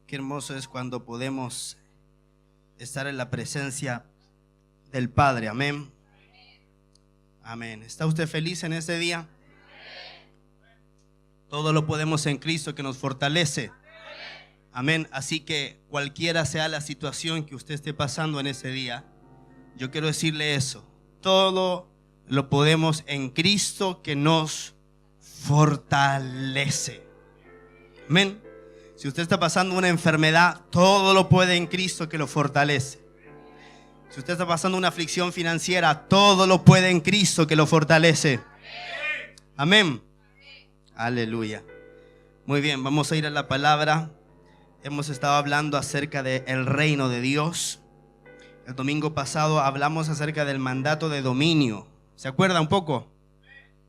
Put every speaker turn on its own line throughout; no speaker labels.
Qué hermoso es cuando podemos estar en la presencia del Padre. Amén. Amén. ¿Está usted feliz en este día? Todo lo podemos en Cristo que nos fortalece. Amén. Así que cualquiera sea la situación que usted esté pasando en ese día, yo quiero decirle eso. Todo lo podemos en Cristo que nos fortalece. Amén. Si usted está pasando una enfermedad, todo lo puede en Cristo que lo fortalece. Si usted está pasando una aflicción financiera, todo lo puede en Cristo que lo fortalece. Amén. Aleluya. Muy bien, vamos a ir a la palabra. Hemos estado hablando acerca del reino de Dios. El domingo pasado hablamos acerca del mandato de dominio. ¿Se acuerda un poco?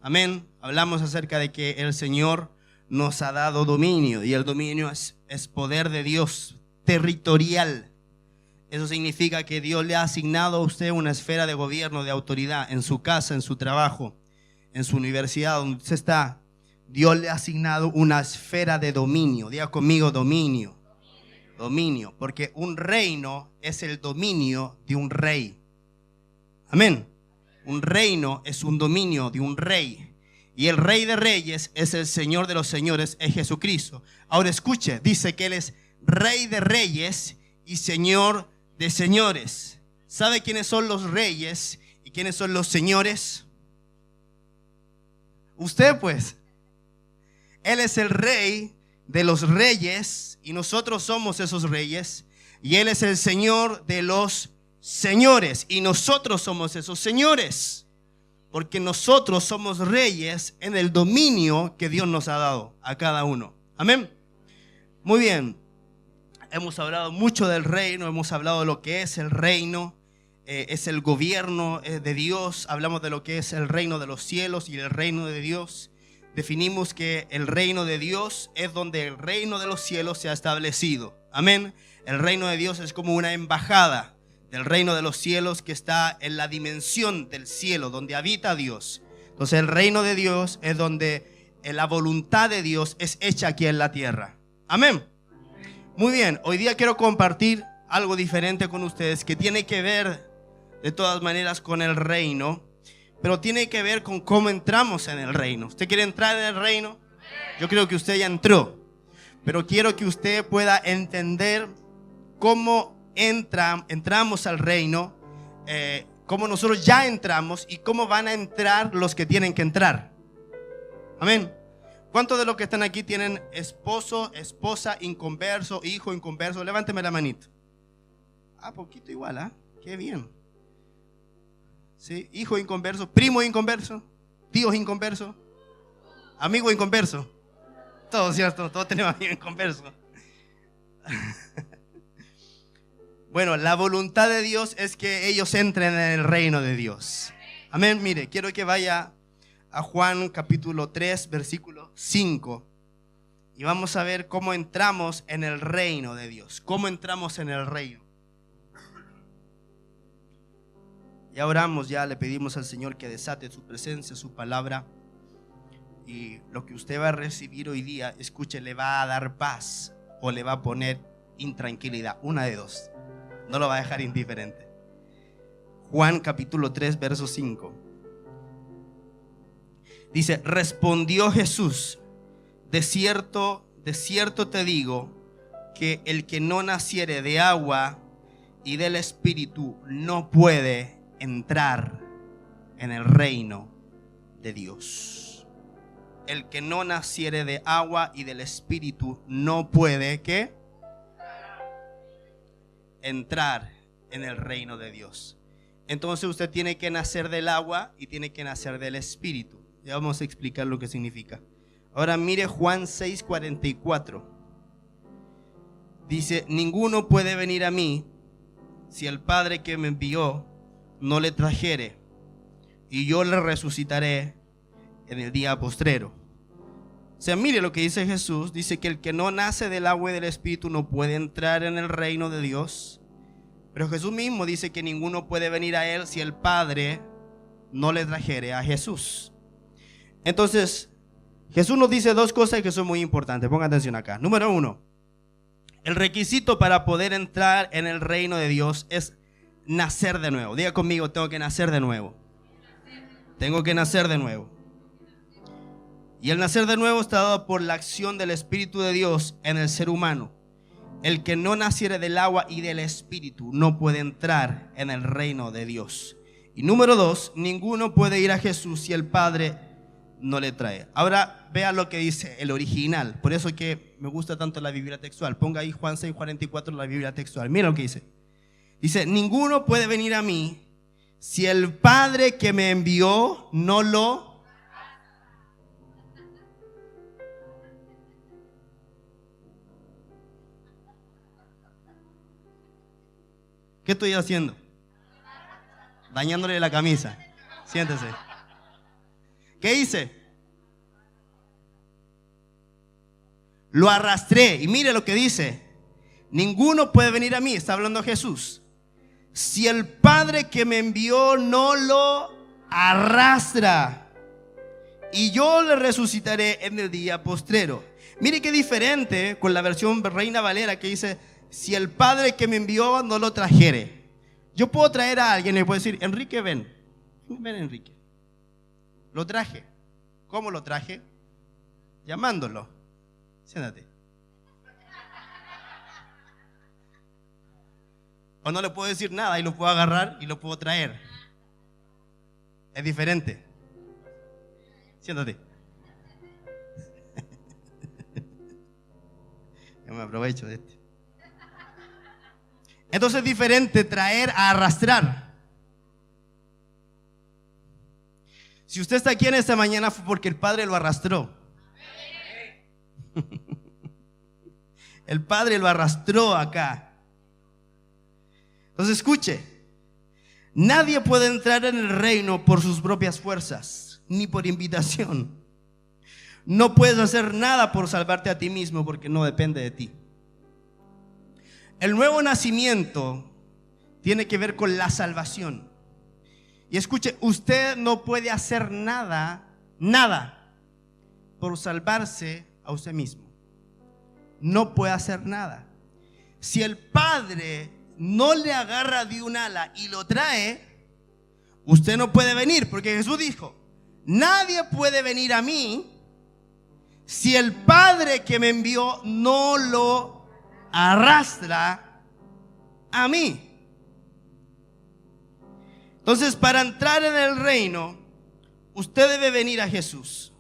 Amén. Hablamos acerca de que el Señor nos ha dado dominio, y el dominio es poder de Dios, territorial. Eso significa que Dios le ha asignado a usted una esfera de gobierno, de autoridad, en su casa, en su trabajo, en su universidad, donde usted está. Dios le ha asignado una esfera de dominio. Diga conmigo, dominio. Dominio, porque un reino es el dominio de un rey. Amén. Un reino es un dominio de un rey. Y el Rey de Reyes es el Señor de los Señores, es Jesucristo. Ahora escuche, dice que Él es Rey de Reyes y Señor de Señores. ¿Sabe quiénes son los reyes y quiénes son los señores? Usted pues. Él es el Rey de los reyes y nosotros somos esos reyes. Y Él es el Señor de los señores y nosotros somos esos señores. Porque nosotros somos reyes en el dominio que Dios nos ha dado a cada uno. Amén. Muy bien. Hemos hablado mucho del reino, hemos hablado de lo que es el reino. Es el gobierno de Dios. Hablamos de lo que es el reino de los cielos y el reino de Dios. Definimos que el reino de Dios es donde el reino de los cielos se ha establecido. Amén. El reino de Dios es como una embajada del reino de los cielos que está en la dimensión del cielo, donde habita Dios. Entonces el reino de Dios es donde la voluntad de Dios es hecha aquí en la tierra. Amén. Muy bien, hoy día quiero compartir algo diferente con ustedes que tiene que ver de todas maneras con el reino, pero tiene que ver con cómo entramos en el reino. ¿Usted quiere entrar en el reino? Yo creo que usted ya entró, pero quiero que usted pueda entender cómo entramos al reino, cómo nosotros ya entramos y cómo van a entrar los que tienen que entrar. Amén. ¿Cuántos de los que están aquí tienen esposo, esposa inconverso, hijo inconverso? Levánteme la manito. Poquito igual, ¿ah? Qué bien. Sí, hijo inconverso, primo inconverso, tío inconverso, amigo inconverso. Todos, ¿cierto? Todos tenemos amigos inconversos. Bueno, la voluntad de Dios es que ellos entren en el reino de Dios. Amén. Mire, quiero que vaya a Juan capítulo 3, versículo 5. Y vamos a ver cómo entramos en el reino de Dios. Cómo entramos en el reino. Ya oramos, ya le pedimos al Señor que desate su presencia, su palabra. Y lo que usted va a recibir hoy día, escuche, le va a dar paz o le va a poner intranquilidad. Una de dos. No lo va a dejar indiferente. Juan capítulo 3, verso 5. Dice, respondió Jesús, de cierto te digo, que el que no naciere de agua y del Espíritu no puede entrar en el reino de Dios. El que no naciere de agua y del Espíritu no puede, ¿qué? Entrar en el reino de Dios. Entonces usted tiene que nacer del agua y tiene que nacer del Espíritu. Ya vamos a explicar lo que significa. Ahora mire Juan 6:44. Dice, ninguno puede venir a mí si el Padre que me envió no le trajere, y yo le resucitaré en el día postrero. O sea, mire lo que dice Jesús. Dice que el que no nace del agua y del Espíritu no puede entrar en el reino de Dios. Pero Jesús mismo dice que ninguno puede venir a Él si el Padre no le trajere a Jesús. Entonces, Jesús nos dice dos cosas que son muy importantes. Pongan atención acá. Número uno, El requisito para poder entrar en el reino de Dios es nacer de nuevo. Diga conmigo, tengo que nacer de nuevo. Tengo que nacer de nuevo. Y el nacer de nuevo está dado por la acción del Espíritu de Dios en el ser humano. El que no naciere del agua y del Espíritu no puede entrar en el reino de Dios. Y número 2, ninguno puede ir a Jesús si el Padre no le trae. Ahora vea lo que dice el original. Por eso que me gusta tanto la Biblia textual. Ponga ahí Juan 6:44, la Biblia textual. Mira lo que dice. Dice, ninguno puede venir a mí si el Padre que me envió no lo... ¿Qué estoy haciendo? Dañándole la camisa. Siéntese. ¿Qué hice? Lo arrastré. Y mire lo que dice. Ninguno puede venir a mí, está hablando Jesús, si el Padre que me envió no lo arrastra. Y yo le resucitaré en el día postrero. Mire qué diferente con la versión Reina Valera que dice, si el Padre que me envió no lo trajere. Yo puedo traer a alguien y le puedo decir, Enrique, ven. Ven, Enrique. Lo traje. ¿Cómo lo traje? Llamándolo. Siéntate. O no le puedo decir nada y lo puedo agarrar y lo puedo traer. Es diferente. Siéntate. Yo me aprovecho de este. Entonces es diferente traer a arrastrar. Si usted está aquí en esta mañana fue porque el Padre lo arrastró. El Padre lo arrastró acá. Entonces escuche, nadie puede entrar en el reino por sus propias fuerzas, ni por invitación. No puedes hacer nada por salvarte a ti mismo porque no depende de ti. El nuevo nacimiento tiene que ver con la salvación. Y escuche, usted no puede hacer nada por salvarse a usted mismo. No puede hacer nada. Si el Padre no le agarra de un ala y lo trae, usted no puede venir, porque Jesús dijo, nadie puede venir a mí si el Padre que me envió no lo arrastra a mí. Entonces, para entrar en el reino, usted debe venir a Jesús.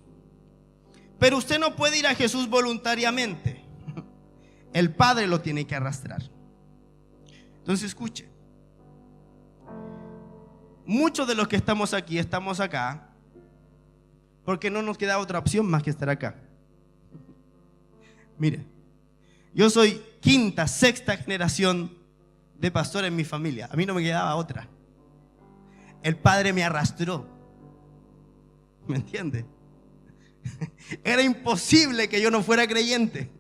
Pero usted no puede ir a Jesús voluntariamente. El Padre lo tiene que arrastrar. Entonces escuche, muchos de los que estamos acá porque no nos queda otra opción más que estar acá. Mire, yo soy quinta, sexta generación de pastor en mi familia. A mí no me quedaba otra. El Padre me arrastró. ¿Me entiende? Era imposible que yo no fuera creyente.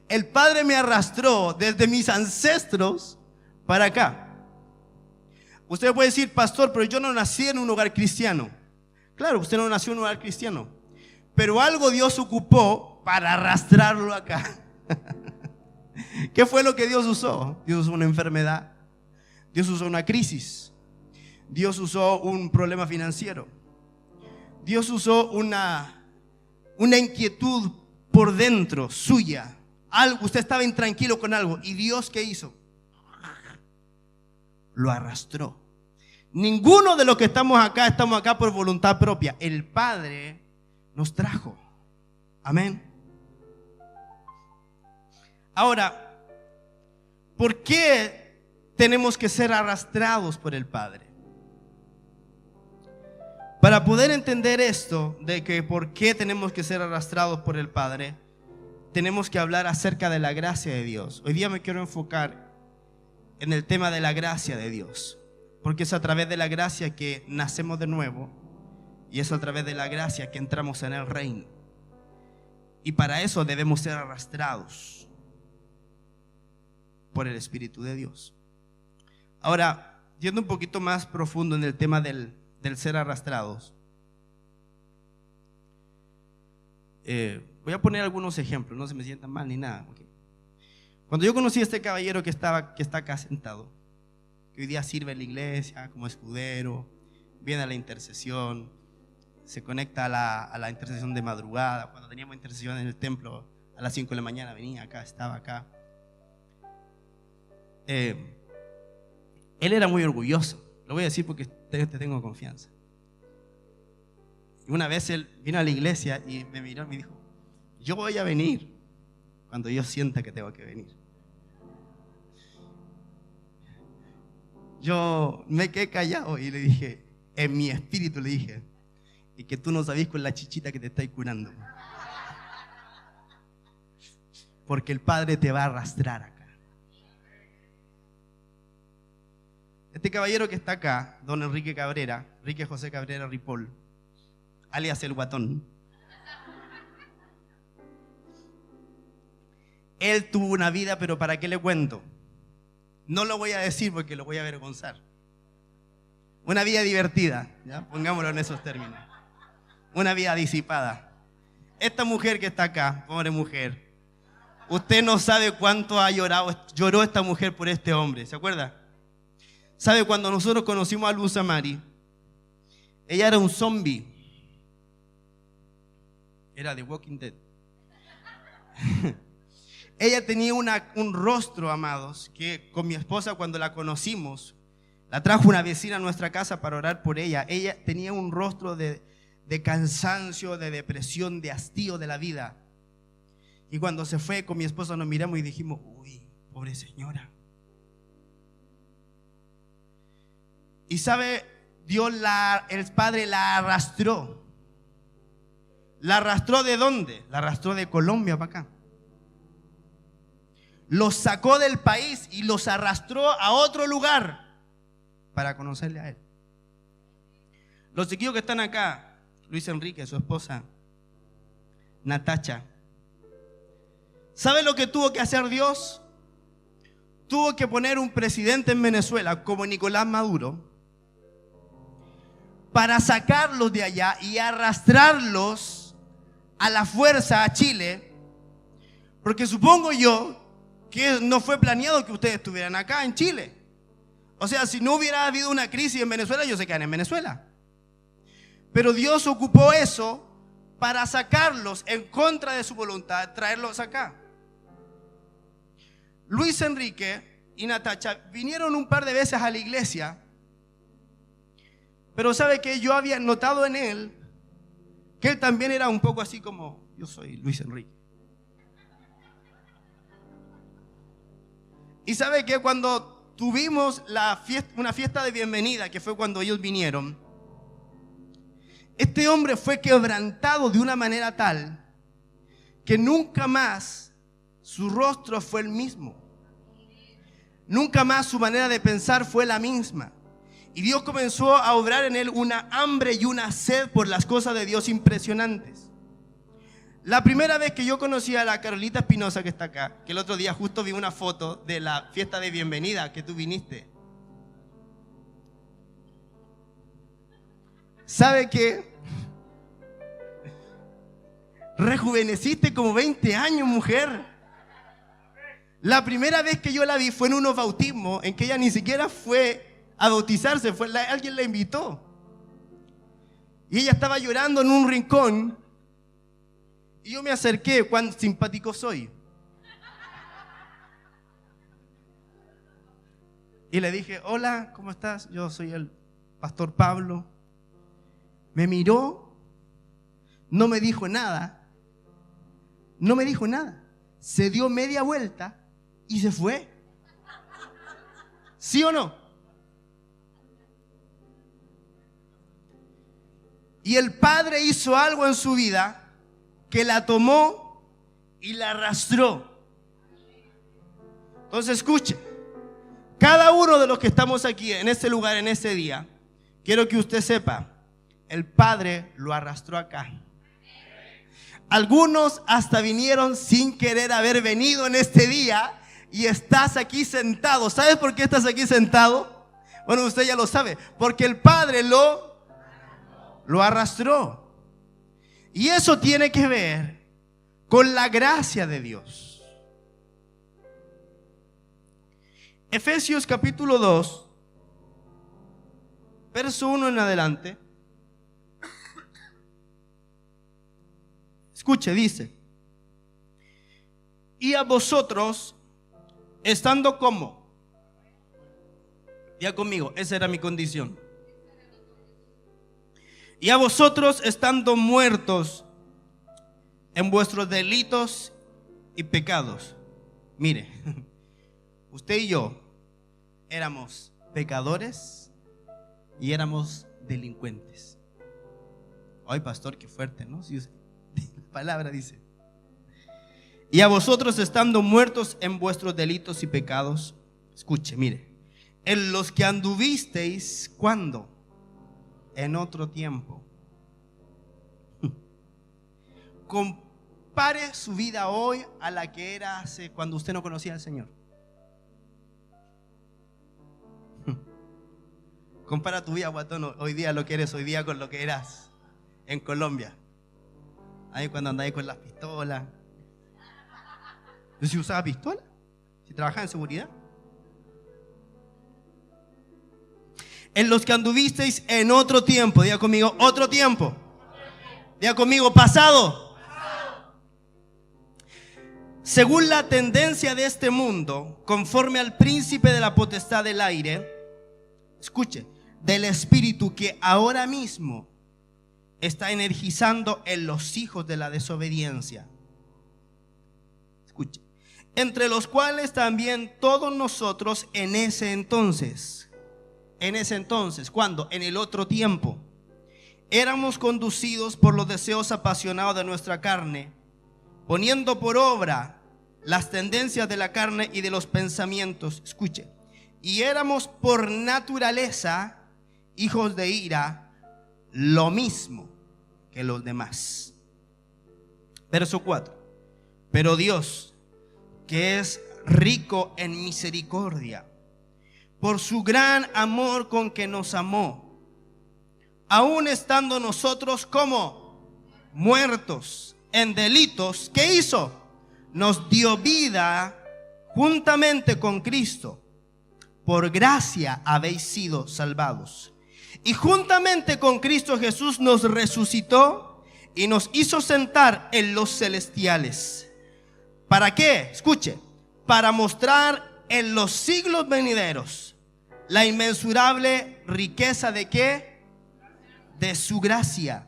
El Padre me arrastró desde mis ancestros para acá. Usted puede decir, pastor, pero yo no nací en un hogar cristiano. Claro, usted no nació en un hogar cristiano, pero algo Dios ocupó para arrastrarlo acá. ¿Qué fue lo que Dios usó? Dios usó una enfermedad, Dios usó una crisis, Dios usó un problema financiero, Dios usó una inquietud por dentro suya. Algo, usted estaba intranquilo con algo y Dios, ¿qué hizo? Lo arrastró. Ninguno de los que estamos acá por voluntad propia. El Padre nos trajo. Amén. Ahora, ¿por qué tenemos que ser arrastrados por el Padre? Para poder entender esto de que por qué tenemos que ser arrastrados por el Padre, tenemos que hablar acerca de la gracia de Dios. Hoy día me quiero enfocar en el tema de la gracia de Dios, porque es a través de la gracia que nacemos de nuevo y es a través de la gracia que entramos en el reino. Y para eso debemos ser arrastrados por el Espíritu de Dios. Ahora, yendo un poquito más profundo en el tema del ser arrastrados, voy a poner algunos ejemplos, no se me sientan mal ni nada. Okay. Cuando yo conocí a este caballero que está acá sentado, que hoy día sirve en la iglesia como escudero, viene a la intercesión, se conecta a la intercesión de madrugada. Cuando teníamos intercesión en el templo, a las 5 de la mañana venía acá, estaba acá. Él era muy orgulloso, lo voy a decir porque te tengo confianza. Y una vez él vino a la iglesia y me miró y me dijo: yo voy a venir cuando yo sienta que tengo que venir. Yo me quedé callado y le dije, en mi espíritu le dije: y que tú no sabes con la chichita que te estáis curando, porque el Padre te va a arrastrar acá. Este caballero que está acá, don Enrique Cabrera, Enrique José Cabrera Ripoll, alias el Guatón, él tuvo una vida, pero ¿para qué le cuento? No lo voy a decir porque lo voy a avergonzar. Una vida divertida, ¿ya? Pongámoslo en esos términos. Una vida disipada. Esta mujer que está acá, pobre mujer, usted no sabe cuánto lloró esta mujer por este hombre, ¿se acuerda? ¿Sabe cuando nosotros conocimos a Luz Amari? Ella era un zombie. Era de Walking Dead. Ella tenía un rostro, amados, que con mi esposa cuando la conocimos, la trajo una vecina a nuestra casa para orar por ella. Ella tenía un rostro de cansancio, de depresión, de hastío de la vida. Y cuando se fue, con mi esposa nos miramos y dijimos: uy, pobre señora. Y sabe, el Padre la arrastró. ¿La arrastró de dónde? La arrastró de Colombia para acá. Los sacó del país y los arrastró a otro lugar para conocerle a Él. Los chiquillos que están acá, Luis Enrique, su esposa, Natacha, ¿sabe lo que tuvo que hacer Dios? Tuvo que poner un presidente en Venezuela como Nicolás Maduro para sacarlos de allá y arrastrarlos a la fuerza a Chile, porque supongo yo que no fue planeado que ustedes estuvieran acá en Chile. O sea, si no hubiera habido una crisis en Venezuela, ellos se quedan en Venezuela. Pero Dios ocupó eso para sacarlos en contra de su voluntad, traerlos acá. Luis Enrique y Natacha vinieron un par de veces a la iglesia, pero sabe que yo había notado en él que él también era un poco así como: yo soy Luis Enrique. Y sabe que cuando tuvimos una fiesta de bienvenida, que fue cuando ellos vinieron, este hombre fue quebrantado de una manera tal que nunca más su rostro fue el mismo. Nunca más su manera de pensar fue la misma. Y Dios comenzó a obrar en él una hambre y una sed por las cosas de Dios impresionantes. La primera vez que yo conocí a la Carolita Espinosa que está acá, que el otro día justo vi una foto de la fiesta de bienvenida que tú viniste. ¿Sabe qué? Rejuveneciste como 20 años, mujer. La primera vez que yo la vi fue en unos bautismos en que ella ni siquiera fue a bautizarse, alguien la invitó. Y ella estaba llorando en un rincón. Y yo me acerqué, cuán simpático soy. Y le dije: hola, ¿cómo estás? Yo soy el pastor Pablo. Me miró, no me dijo nada. No me dijo nada. Se dio media vuelta y se fue. ¿Sí o no? Y el Padre hizo algo en su vida que la tomó y la arrastró. Entonces escuche, cada uno de los que estamos aquí en este lugar, en este día, quiero que usted sepa, el Padre lo arrastró acá. Algunos hasta vinieron sin querer haber venido en este día y estás aquí sentado. ¿Sabes por qué estás aquí sentado? Bueno, usted ya lo sabe, porque el Padre lo arrastró. Y eso tiene que ver con la gracia de Dios. Efesios capítulo 2, verso 1 en adelante. Escuche, dice: y a vosotros, estando como, ya conmigo, esa era mi condición. Y a vosotros, estando muertos en vuestros delitos y pecados. Mire, usted y yo éramos pecadores y éramos delincuentes. Ay, pastor, qué fuerte, ¿no? Si la palabra dice: y a vosotros, estando muertos en vuestros delitos y pecados. Escuche, mire, en los que anduvisteis, ¿cuándo? En otro tiempo. Compare su vida hoy a la que era hace cuando usted no conocía al Señor. Compara tu vida, guatón, hoy día, lo que eres hoy día, con lo que eras en Colombia. Ahí cuando andáis con las pistolas. ¿Yo si usaba pistola? ¿Si trabajaba en seguridad? En los que anduvisteis en otro tiempo. Diga conmigo, otro tiempo. Diga conmigo, pasado. Según la tendencia de este mundo, conforme al príncipe de la potestad del aire, escuche, del espíritu que ahora mismo está energizando en los hijos de la desobediencia. Escuche, entre los cuales también todos nosotros en ese entonces, ¿cuándo? En el otro tiempo, éramos conducidos por los deseos apasionados de nuestra carne, poniendo por obra las tendencias de la carne y de los pensamientos. Escuche, y éramos por naturaleza hijos de ira, lo mismo que los demás. Verso 4. Pero Dios, que es rico en misericordia, por su gran amor con que nos amó, aun estando nosotros como muertos en delitos, ¿qué hizo? Nos dio vida juntamente con Cristo. Por gracia habéis sido salvados. Y juntamente con Cristo Jesús nos resucitó y nos hizo sentar en los celestiales. ¿Para qué? Escuche, para mostrar en los siglos venideros la inmensurable riqueza de ¿qué? De su gracia,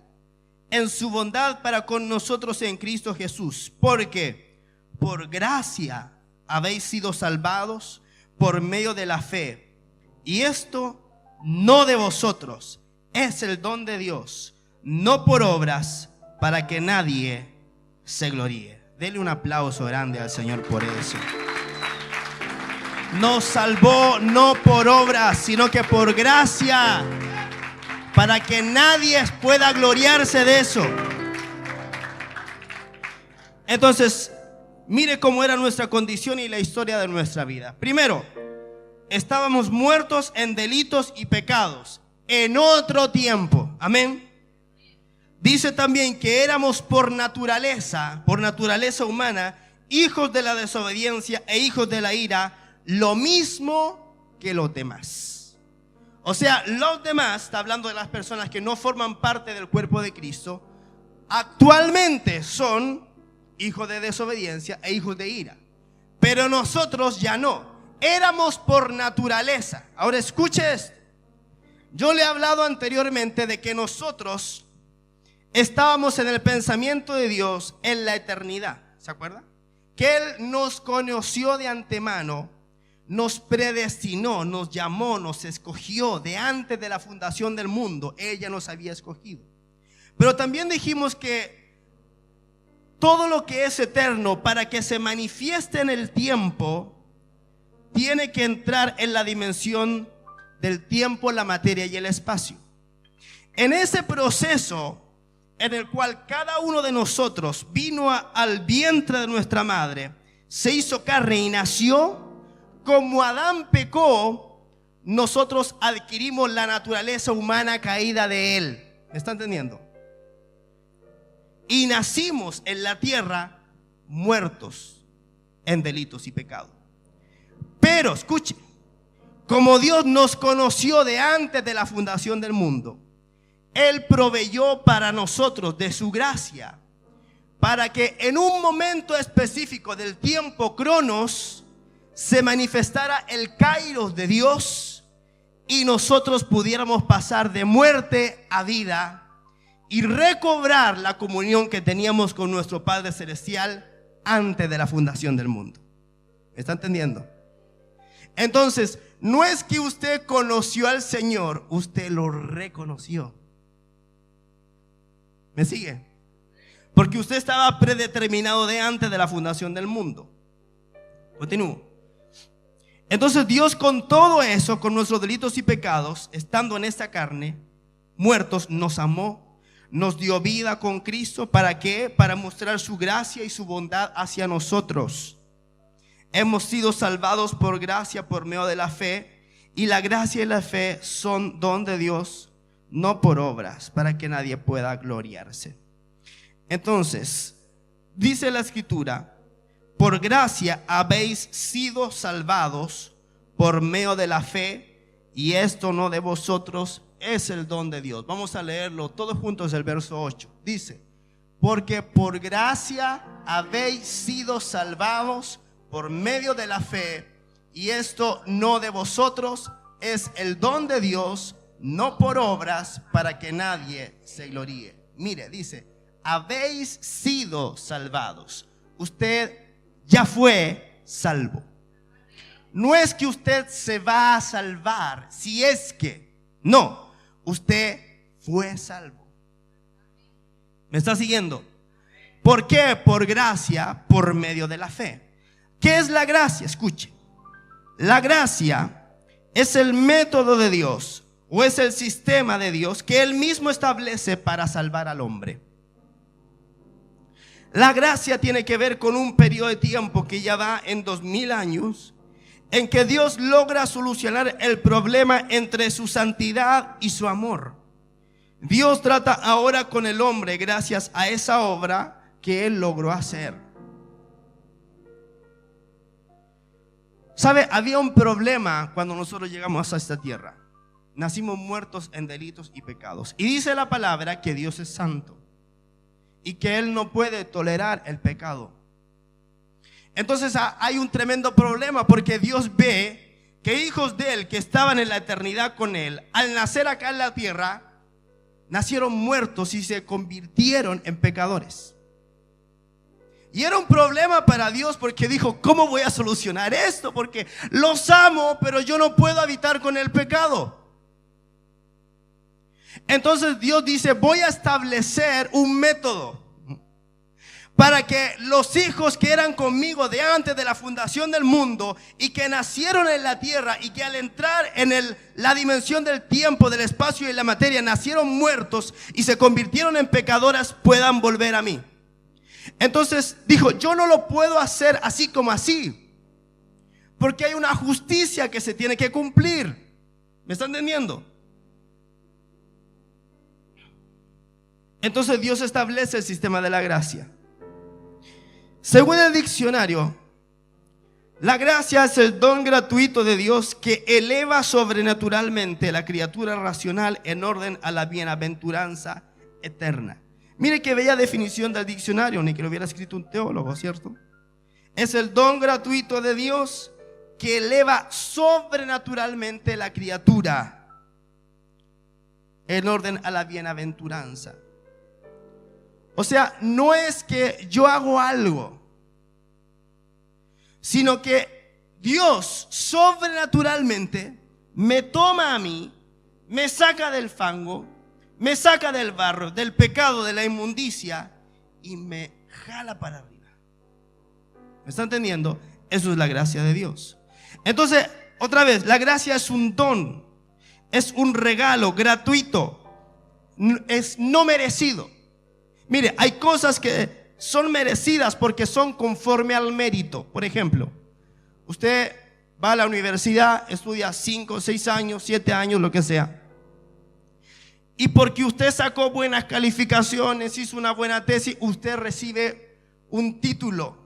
en su bondad para con nosotros en Cristo Jesús. Porque por gracia habéis sido salvados por medio de la fe. Y esto no de vosotros, es el don de Dios, no por obras, para que nadie se gloríe. Dele un aplauso grande al Señor por eso. Nos salvó no por obras, sino que por gracia, para que nadie pueda gloriarse de eso. Entonces, mire cómo era nuestra condición y la historia de nuestra vida. Primero, estábamos muertos en delitos y pecados en otro tiempo. Amén. Dice también que éramos por naturaleza humana, hijos de la desobediencia e hijos de la ira, lo mismo que los demás. O sea, los demás, está hablando de las personas que no forman parte del cuerpo de Cristo, actualmente son hijos de desobediencia e hijos de ira. Pero nosotros ya no. Éramos por naturaleza. Ahora escuche esto. Yo le he hablado anteriormente de que nosotros estábamos en el pensamiento de Dios en la eternidad. ¿Se acuerda? Que Él nos conoció de antemano, nos predestinó, nos llamó, nos escogió de antes de la fundación del mundo. Ella nos había escogido. Pero también dijimos que todo lo que es eterno, para que se manifieste en el tiempo, tiene que entrar en la dimensión del tiempo, la materia y el espacio. En ese proceso en el cual cada uno de nosotros vino al vientre de nuestra madre, se hizo carne y nació, como Adán pecó, nosotros adquirimos la naturaleza humana caída de él. ¿Me está entendiendo? Y nacimos en la tierra muertos en delitos y pecados. Pero, escuche, como Dios nos conoció de antes de la fundación del mundo, Él proveyó para nosotros de su gracia, para que en un momento específico del tiempo cronos se manifestara el kairos de Dios y nosotros pudiéramos pasar de muerte a vida y recobrar la comunión que teníamos con nuestro Padre Celestial antes de la fundación del mundo. ¿Me está entendiendo? Entonces, no es que usted conoció al Señor, usted lo reconoció. ¿Me sigue? Porque usted estaba predeterminado de antes de la fundación del mundo. Continúo. Entonces Dios, con todo eso, con nuestros delitos y pecados, estando en esta carne, muertos, nos amó, nos dio vida con Cristo. ¿Para qué? Para mostrar su gracia y su bondad hacia nosotros. Hemos sido salvados por gracia, por medio de la fe, y la gracia y la fe son don de Dios, no por obras, para que nadie pueda gloriarse. Entonces, dice la Escritura: por gracia habéis sido salvados por medio de la fe, y esto no de vosotros, es el don de Dios. Vamos a leerlo todos juntos, el verso 8. Dice: porque por gracia habéis sido salvados por medio de la fe, y esto no de vosotros, es el don de Dios, no por obras, para que nadie se gloríe. Mire, dice: habéis sido salvados. Usted ya fue salvo. No es que usted se va a salvar, si es que, no, usted fue salvo. ¿Me está siguiendo? ¿Por qué? Por gracia, por medio de la fe. ¿Qué es la gracia? Escuche. La gracia es el método de Dios, o es el sistema de Dios que Él mismo establece para salvar al hombre. La gracia tiene que ver con un periodo de tiempo que ya va en 2000 años, en que Dios logra solucionar el problema entre su santidad y su amor. Dios trata ahora con el hombre gracias a esa obra que Él logró hacer. ¿Sabe? Había un problema cuando nosotros llegamos a esta tierra. Nacimos muertos en delitos y pecados. Y dice la palabra que Dios es santo y que Él no puede tolerar el pecado. Entonces hay un tremendo problema, porque Dios ve que hijos de Él que estaban en la eternidad con Él, al nacer acá en la tierra, nacieron muertos y se convirtieron en pecadores. Y era un problema para Dios, porque dijo: ¿cómo voy a solucionar esto? Porque los amo, pero yo no puedo habitar con el pecado. Entonces Dios dice: voy a establecer un método para que los hijos que eran conmigo de antes de la fundación del mundo y que nacieron en la tierra, y que al entrar en la dimensión del tiempo, del espacio y la materia nacieron muertos y se convirtieron en pecadoras, puedan volver a mí. Entonces dijo: yo no lo puedo hacer así como así, porque hay una justicia que se tiene que cumplir. ¿Me están entendiendo? Entonces Dios establece el sistema de la gracia. Según el diccionario, la gracia es el don gratuito de Dios que eleva sobrenaturalmente a la criatura racional en orden a la bienaventuranza eterna. Mire qué bella definición del diccionario, ni que lo hubiera escrito un teólogo, ¿cierto? Es el don gratuito de Dios que eleva sobrenaturalmente la criatura en orden a la bienaventuranza. O sea, no es que yo hago algo, sino que Dios sobrenaturalmente me toma a mí, me saca del fango, me saca del barro, del pecado, de la inmundicia, y me jala para arriba. ¿Me está entendiendo? Eso es la gracia de Dios. Entonces, otra vez, la gracia es un don, es un regalo gratuito, es no merecido. Mire, hay cosas que son merecidas porque son conforme al mérito. Por ejemplo, usted va a la universidad, estudia 5, 6 años, 7 años, lo que sea, y porque usted sacó buenas calificaciones, hizo una buena tesis, usted recibe un título.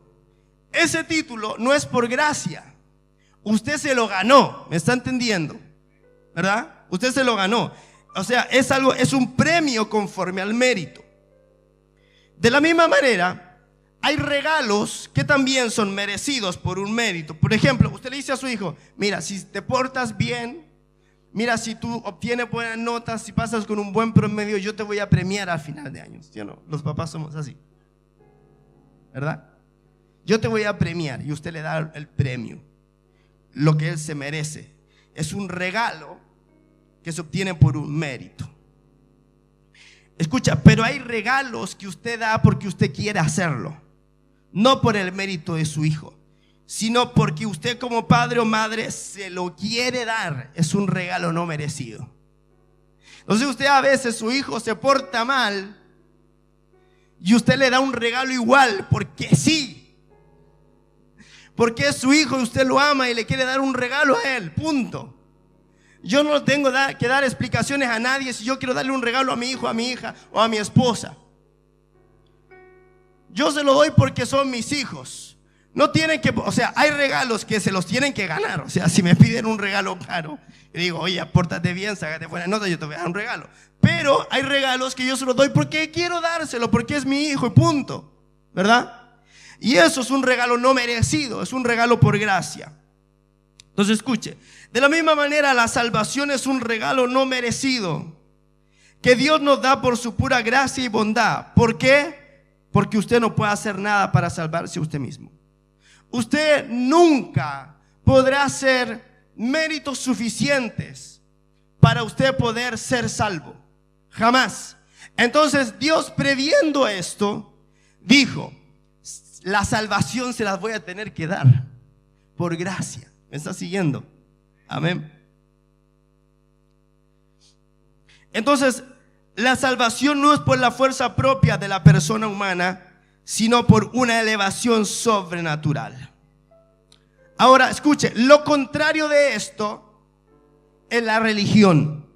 Ese título no es por gracia. usted se lo ganó, ¿me está entendiendo? ¿Verdad? Usted se lo ganó. O sea, es un premio conforme al mérito. De la misma manera, hay regalos que también son merecidos por un mérito. Por ejemplo, usted le dice a su hijo: mira, si te portas bien, mira, si tú obtienes buenas notas, si pasas con un buen promedio, yo te voy a premiar al final de año. ¿Sí o no? Los papás somos así, ¿verdad? Yo te voy a premiar, y usted le da el premio, lo que él se merece. Es un regalo que se obtiene por un mérito. Escucha, pero hay regalos que usted da porque usted quiere hacerlo, no por el mérito de su hijo, sino porque usted como padre o madre se lo quiere dar. Es un regalo no merecido. Entonces usted, a veces su hijo se porta mal y usted le da un regalo igual porque sí, porque es su hijo y usted lo ama y le quiere dar un regalo a él, punto. Yo no tengo que dar explicaciones a nadie si yo quiero darle un regalo a mi hijo, a mi hija o a mi esposa. Yo se lo doy porque son mis hijos. No tienen que, o sea, hay regalos que se los tienen que ganar. O sea, si me piden un regalo caro y digo: oye, pórtate bien, sácate buena nota, yo te voy a dar un regalo. Pero hay regalos que yo se los doy porque quiero dárselo, porque es mi hijo y punto, ¿verdad? Y eso es un regalo no merecido, es un regalo por gracia. Entonces escuche, de la misma manera la salvación es un regalo no merecido que Dios nos da por su pura gracia y bondad. ¿Por qué? Porque usted no puede hacer nada para salvarse usted mismo. Usted nunca podrá hacer méritos suficientes para usted poder ser salvo, jamás. Entonces Dios, previendo esto, dijo: la salvación se las voy a tener que dar por gracia. ¿Me está siguiendo? Amén. Entonces, la salvación no es por la fuerza propia de la persona humana, sino por una elevación sobrenatural. Ahora, escuche, lo contrario de esto es la religión.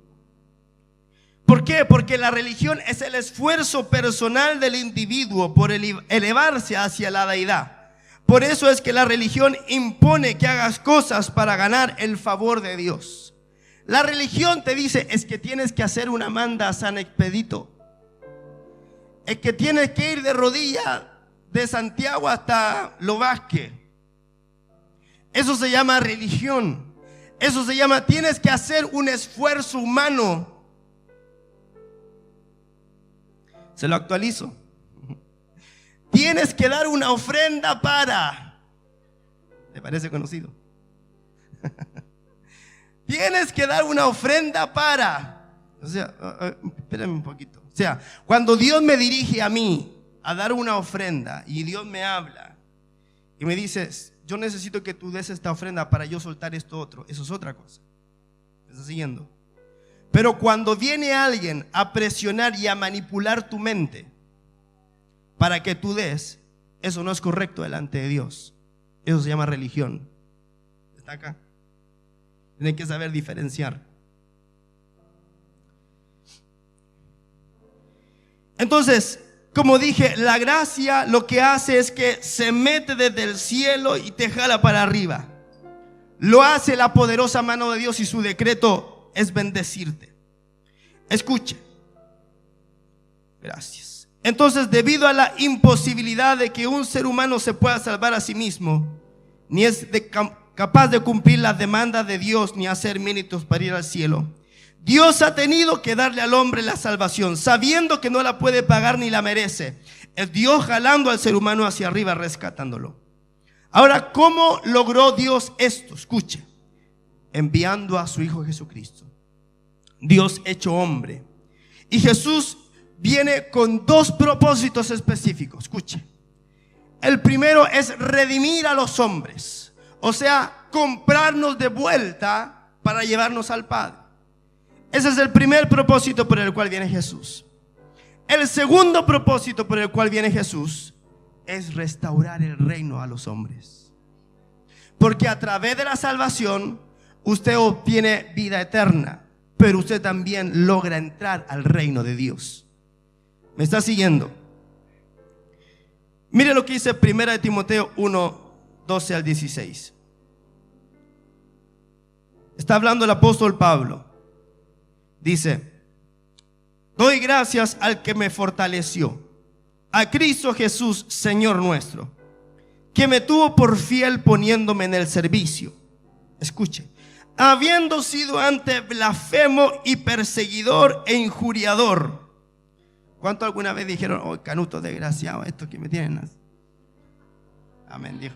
¿Por qué? Porque la religión es el esfuerzo personal del individuo por elevarse hacia la deidad. Por eso es que la religión impone que hagas cosas para ganar el favor de Dios. La religión te dice: es que tienes que hacer una manda a San Expedito, es que tienes que ir de rodillas de Santiago hasta Lobasque. Eso se llama religión. Eso se llama: tienes que hacer un esfuerzo humano. Se lo actualizo. Tienes que dar una ofrenda para. ¿Le parece conocido? Tienes que dar una ofrenda para. O sea, espérame un poquito. O sea, cuando Dios me dirige a mí a dar una ofrenda y Dios me habla y me dice: yo necesito que tú des esta ofrenda para yo soltar esto otro, eso es otra cosa. ¿Me estás siguiendo? Pero cuando viene alguien a presionar y a manipular tu mente para que tú des, eso no es correcto delante de Dios. Eso se llama religión. ¿Está acá? Tienen que saber diferenciar. Entonces, como dije, la gracia lo que hace es que se mete desde el cielo y te jala para arriba. Lo hace la poderosa mano de Dios y su decreto es bendecirte. Escuche. Gracias. Entonces, debido a la imposibilidad de que un ser humano se pueda salvar a sí mismo, ni es capaz de cumplir las demandas de Dios, ni hacer méritos para ir al cielo, Dios ha tenido que darle al hombre la salvación, sabiendo que no la puede pagar ni la merece. Es Dios jalando al ser humano hacia arriba, rescatándolo. Ahora, ¿cómo logró Dios esto? Escuche. Enviando a su Hijo Jesucristo, Dios hecho hombre. Y Jesús viene con dos propósitos específicos. Escuche. El primero es redimir a los hombres, o sea, comprarnos de vuelta para llevarnos al Padre. Ese es el primer propósito por el cual viene Jesús. El segundo propósito por el cual viene Jesús es restaurar el reino a los hombres. Porque a través de la salvación usted obtiene vida eterna, pero usted también logra entrar al reino de Dios. ¿Me está siguiendo? Mire lo que dice 1 Timoteo 1, 12 al 16. Está hablando el apóstol Pablo. Dice: doy gracias al que me fortaleció, a Cristo Jesús, Señor nuestro, que me tuvo por fiel poniéndome en el servicio. Escuche: habiendo sido antes blasfemo y perseguidor e injuriador. ¿Cuánto alguna vez dijeron: oh, canuto desgraciado, esto que me tienen? Amén, dijo.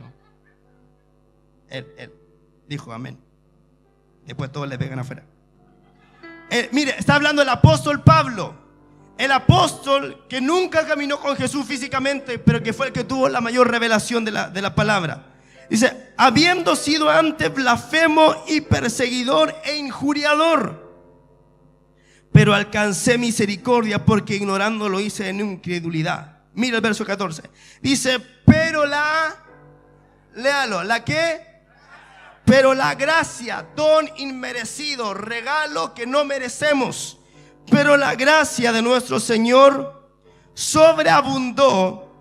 Él dijo amén. Después todos le pegan afuera. Mire, está hablando el apóstol Pablo. El apóstol que nunca caminó con Jesús físicamente, pero que fue el que tuvo la mayor revelación de la palabra. Dice: habiendo sido antes blasfemo y perseguidor e injuriador, pero alcancé misericordia porque ignorando lo hice en incredulidad. Mira el verso 14. Dice: pero léalo, ¿la qué? Pero la gracia, don inmerecido, regalo que no merecemos, pero la gracia de nuestro Señor sobreabundó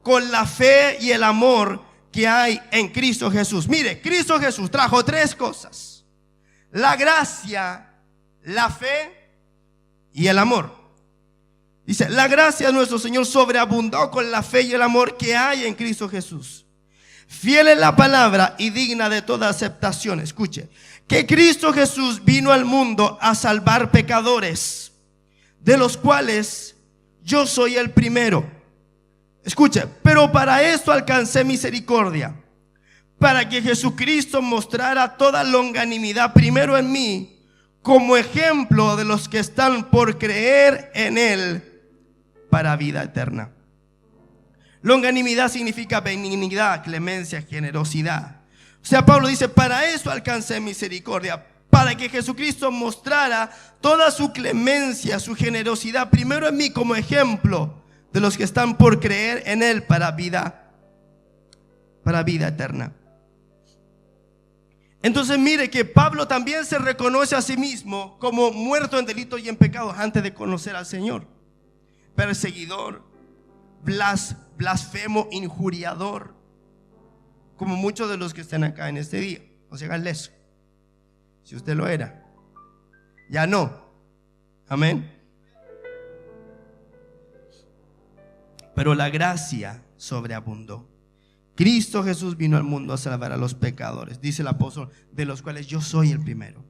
con la fe y el amor que hay en Cristo Jesús. Mire, Cristo Jesús trajo tres cosas: la gracia, la fe y el amor. Dice: la gracia de nuestro Señor sobreabundó con la fe y el amor que hay en Cristo Jesús. Fiel es la palabra y digna de toda aceptación. Escuche: que Cristo Jesús vino al mundo a salvar pecadores, de los cuales yo soy el primero. Escuche: pero para esto alcancé misericordia, para que Jesucristo mostrara toda longanimidad primero en mí, como ejemplo de los que están por creer en Él para vida eterna. Longanimidad significa benignidad, clemencia, generosidad. O sea, Pablo dice: para eso alcancé misericordia, para que Jesucristo mostrara toda su clemencia, su generosidad primero en mí, como ejemplo de los que están por creer en Él para vida eterna. Entonces mire que Pablo también se reconoce a sí mismo como muerto en delitos y en pecados antes de conocer al Señor. Perseguidor, blasfemo, injuriador, como muchos de los que están acá en este día. O sea, háganle eso. Si usted lo era, ya no. Amén. Pero la gracia sobreabundó. Cristo Jesús vino al mundo a salvar a los pecadores, dice el apóstol, de los cuales yo soy el primero.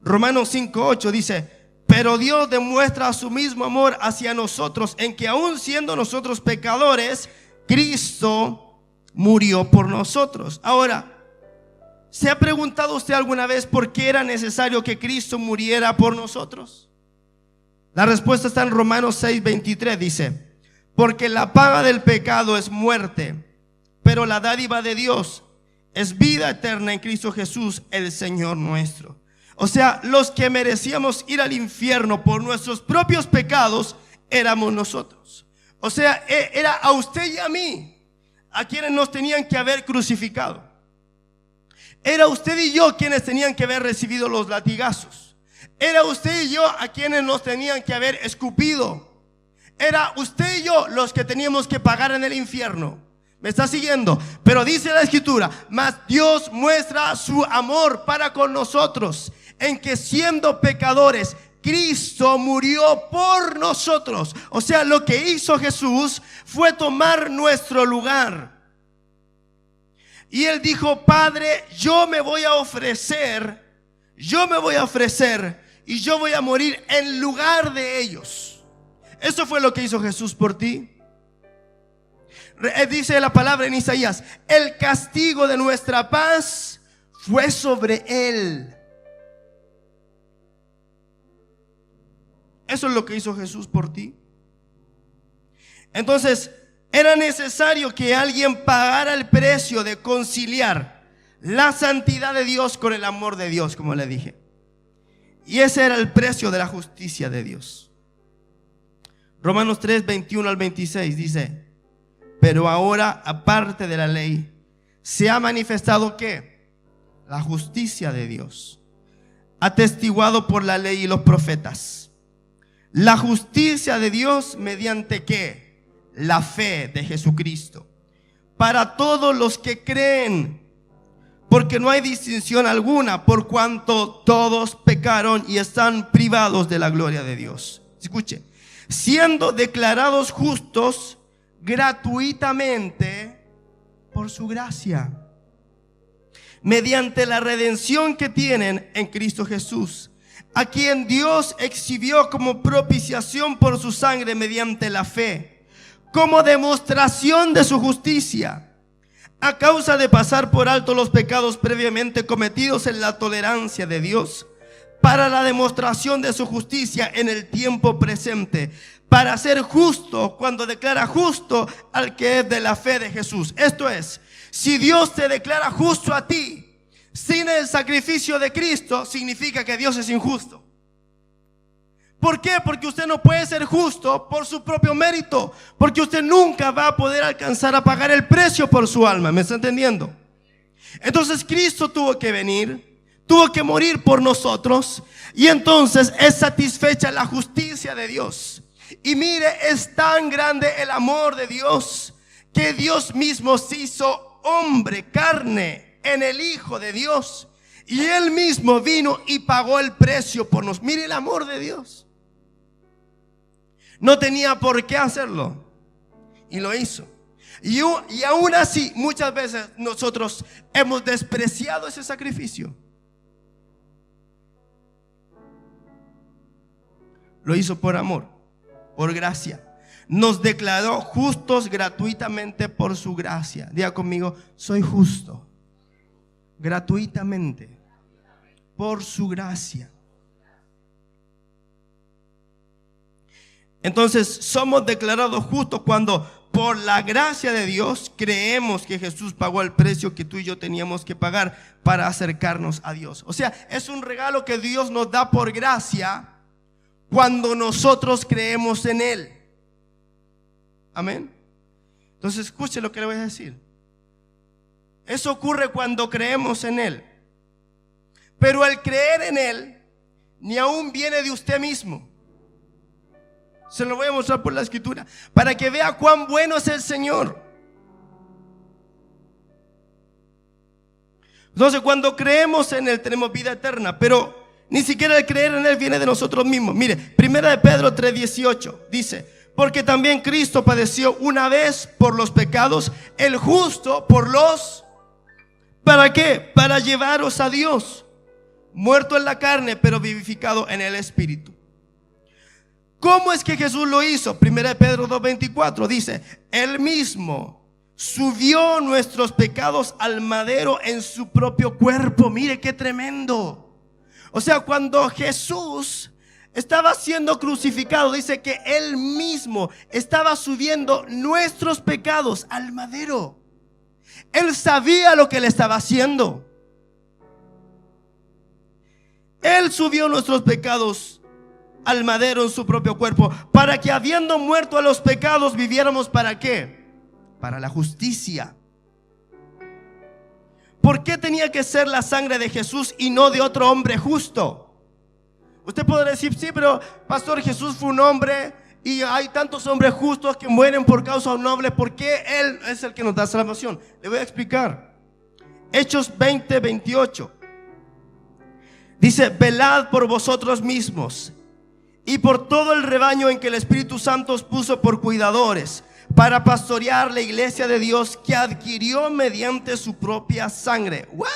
Romanos 5:8 dice: pero Dios demuestra su mismo amor hacia nosotros, en que aun siendo nosotros pecadores, Cristo murió por nosotros. Ahora, ¿se ha preguntado usted alguna vez por qué era necesario que Cristo muriera por nosotros? La respuesta está en Romanos 6:23, dice: porque la paga del pecado es muerte, pero la dádiva de Dios es vida eterna en Cristo Jesús, el Señor nuestro. O sea, los que merecíamos ir al infierno por nuestros propios pecados éramos nosotros. O sea, era a usted y a mí a quienes nos tenían que haber crucificado. Era usted y yo quienes tenían que haber recibido los latigazos. Era usted y yo a quienes nos tenían que haber escupido. Era usted y yo los que teníamos que pagar en el infierno. ¿Me está siguiendo? Pero dice la Escritura: mas Dios muestra su amor para con nosotros, en que siendo pecadores, Cristo murió por nosotros. O sea, lo que hizo Jesús fue tomar nuestro lugar. Y Él dijo: Padre, yo me voy a ofrecer y yo voy a morir en lugar de ellos. Eso fue lo que hizo Jesús por ti. Dice la palabra en Isaías: el castigo de nuestra paz fue sobre Él. Eso es lo que hizo Jesús por ti. Entonces, era necesario que alguien pagara el precio de conciliar la santidad de Dios con el amor de Dios, como le dije. Y ese era el precio de la justicia de Dios. Romanos 3:21 al 26 dice: pero ahora, aparte de la ley, se ha manifestado ¿qué? La justicia de Dios, atestiguado por la ley y los profetas. La justicia de Dios mediante ¿qué? La fe de Jesucristo, para todos los que creen, porque no hay distinción alguna, por cuanto todos pecaron y están privados de la gloria de Dios. Escuche, siendo declarados justos gratuitamente por su gracia, mediante la redención que tienen en Cristo Jesús, a quien Dios exhibió como propiciación por su sangre mediante la fe, como demostración de su justicia, a causa de pasar por alto los pecados previamente cometidos en la tolerancia de Dios, para la demostración de su justicia en el tiempo presente, para ser justo cuando declara justo al que es de la fe de Jesús. Esto es, si Dios te declara justo a ti sin el sacrificio de Cristo, significa que Dios es injusto. ¿Por qué? Porque usted no puede ser justo por su propio mérito, porque usted nunca va a poder alcanzar a pagar el precio por su alma. ¿Me está entendiendo? Entonces Cristo tuvo que venir, tuvo que morir por nosotros, y entonces es satisfecha la justicia de Dios. Y mire, es tan grande el amor de Dios que Dios mismo se hizo hombre, carne, en el Hijo de Dios, y Él mismo vino y pagó el precio por nosotros. Mire el amor de Dios. No tenía por qué hacerlo y lo hizo. Y aún así, muchas veces nosotros hemos despreciado ese sacrificio. Lo hizo por amor, por gracia. Nos declaró justos gratuitamente por su gracia. Diga conmigo, soy justo gratuitamente por su gracia. Entonces somos declarados justos cuando por la gracia de Dios creemos que Jesús pagó el precio que tú y yo teníamos que pagar para acercarnos a Dios. O sea, es un regalo que Dios nos da por gracia cuando nosotros creemos en Él. Amén. Entonces escuche lo que le voy a decir. Eso ocurre cuando creemos en Él. Pero el creer en Él ni aún viene de usted mismo. Se lo voy a mostrar por la escritura, para que vea cuán bueno es el Señor. Entonces, cuando creemos en Él tenemos vida eterna, pero ni siquiera el creer en Él viene de nosotros mismos. Mire, primera de Pedro 3:18 dice: porque también Cristo padeció una vez por los pecados, el justo por los... ¿Para qué? Para llevaros a Dios, muerto en la carne, pero vivificado en el Espíritu. ¿Cómo es que Jesús lo hizo? Primera de Pedro 2:24 dice: Él mismo subió nuestros pecados al madero en su propio cuerpo. Mire qué tremendo. O sea, cuando Jesús estaba siendo crucificado, dice que Él mismo estaba subiendo nuestros pecados al madero. Él sabía lo que Él estaba haciendo. Él subió nuestros pecados al madero en su propio cuerpo, para que habiendo muerto a los pecados viviéramos. ¿Para qué? Para la justicia. ¿Por qué tenía que ser la sangre de Jesús y no de otro hombre justo? Usted podrá decir: sí, pero pastor, Jesús fue un hombre y hay tantos hombres justos que mueren por causa noble. ¿Por qué Él es el que nos da salvación? Le voy a explicar. Hechos 20:28 dice: velad por vosotros mismos y por todo el rebaño en que el Espíritu Santo os puso por cuidadores, para pastorear la iglesia de Dios que adquirió mediante su propia sangre. ¿What?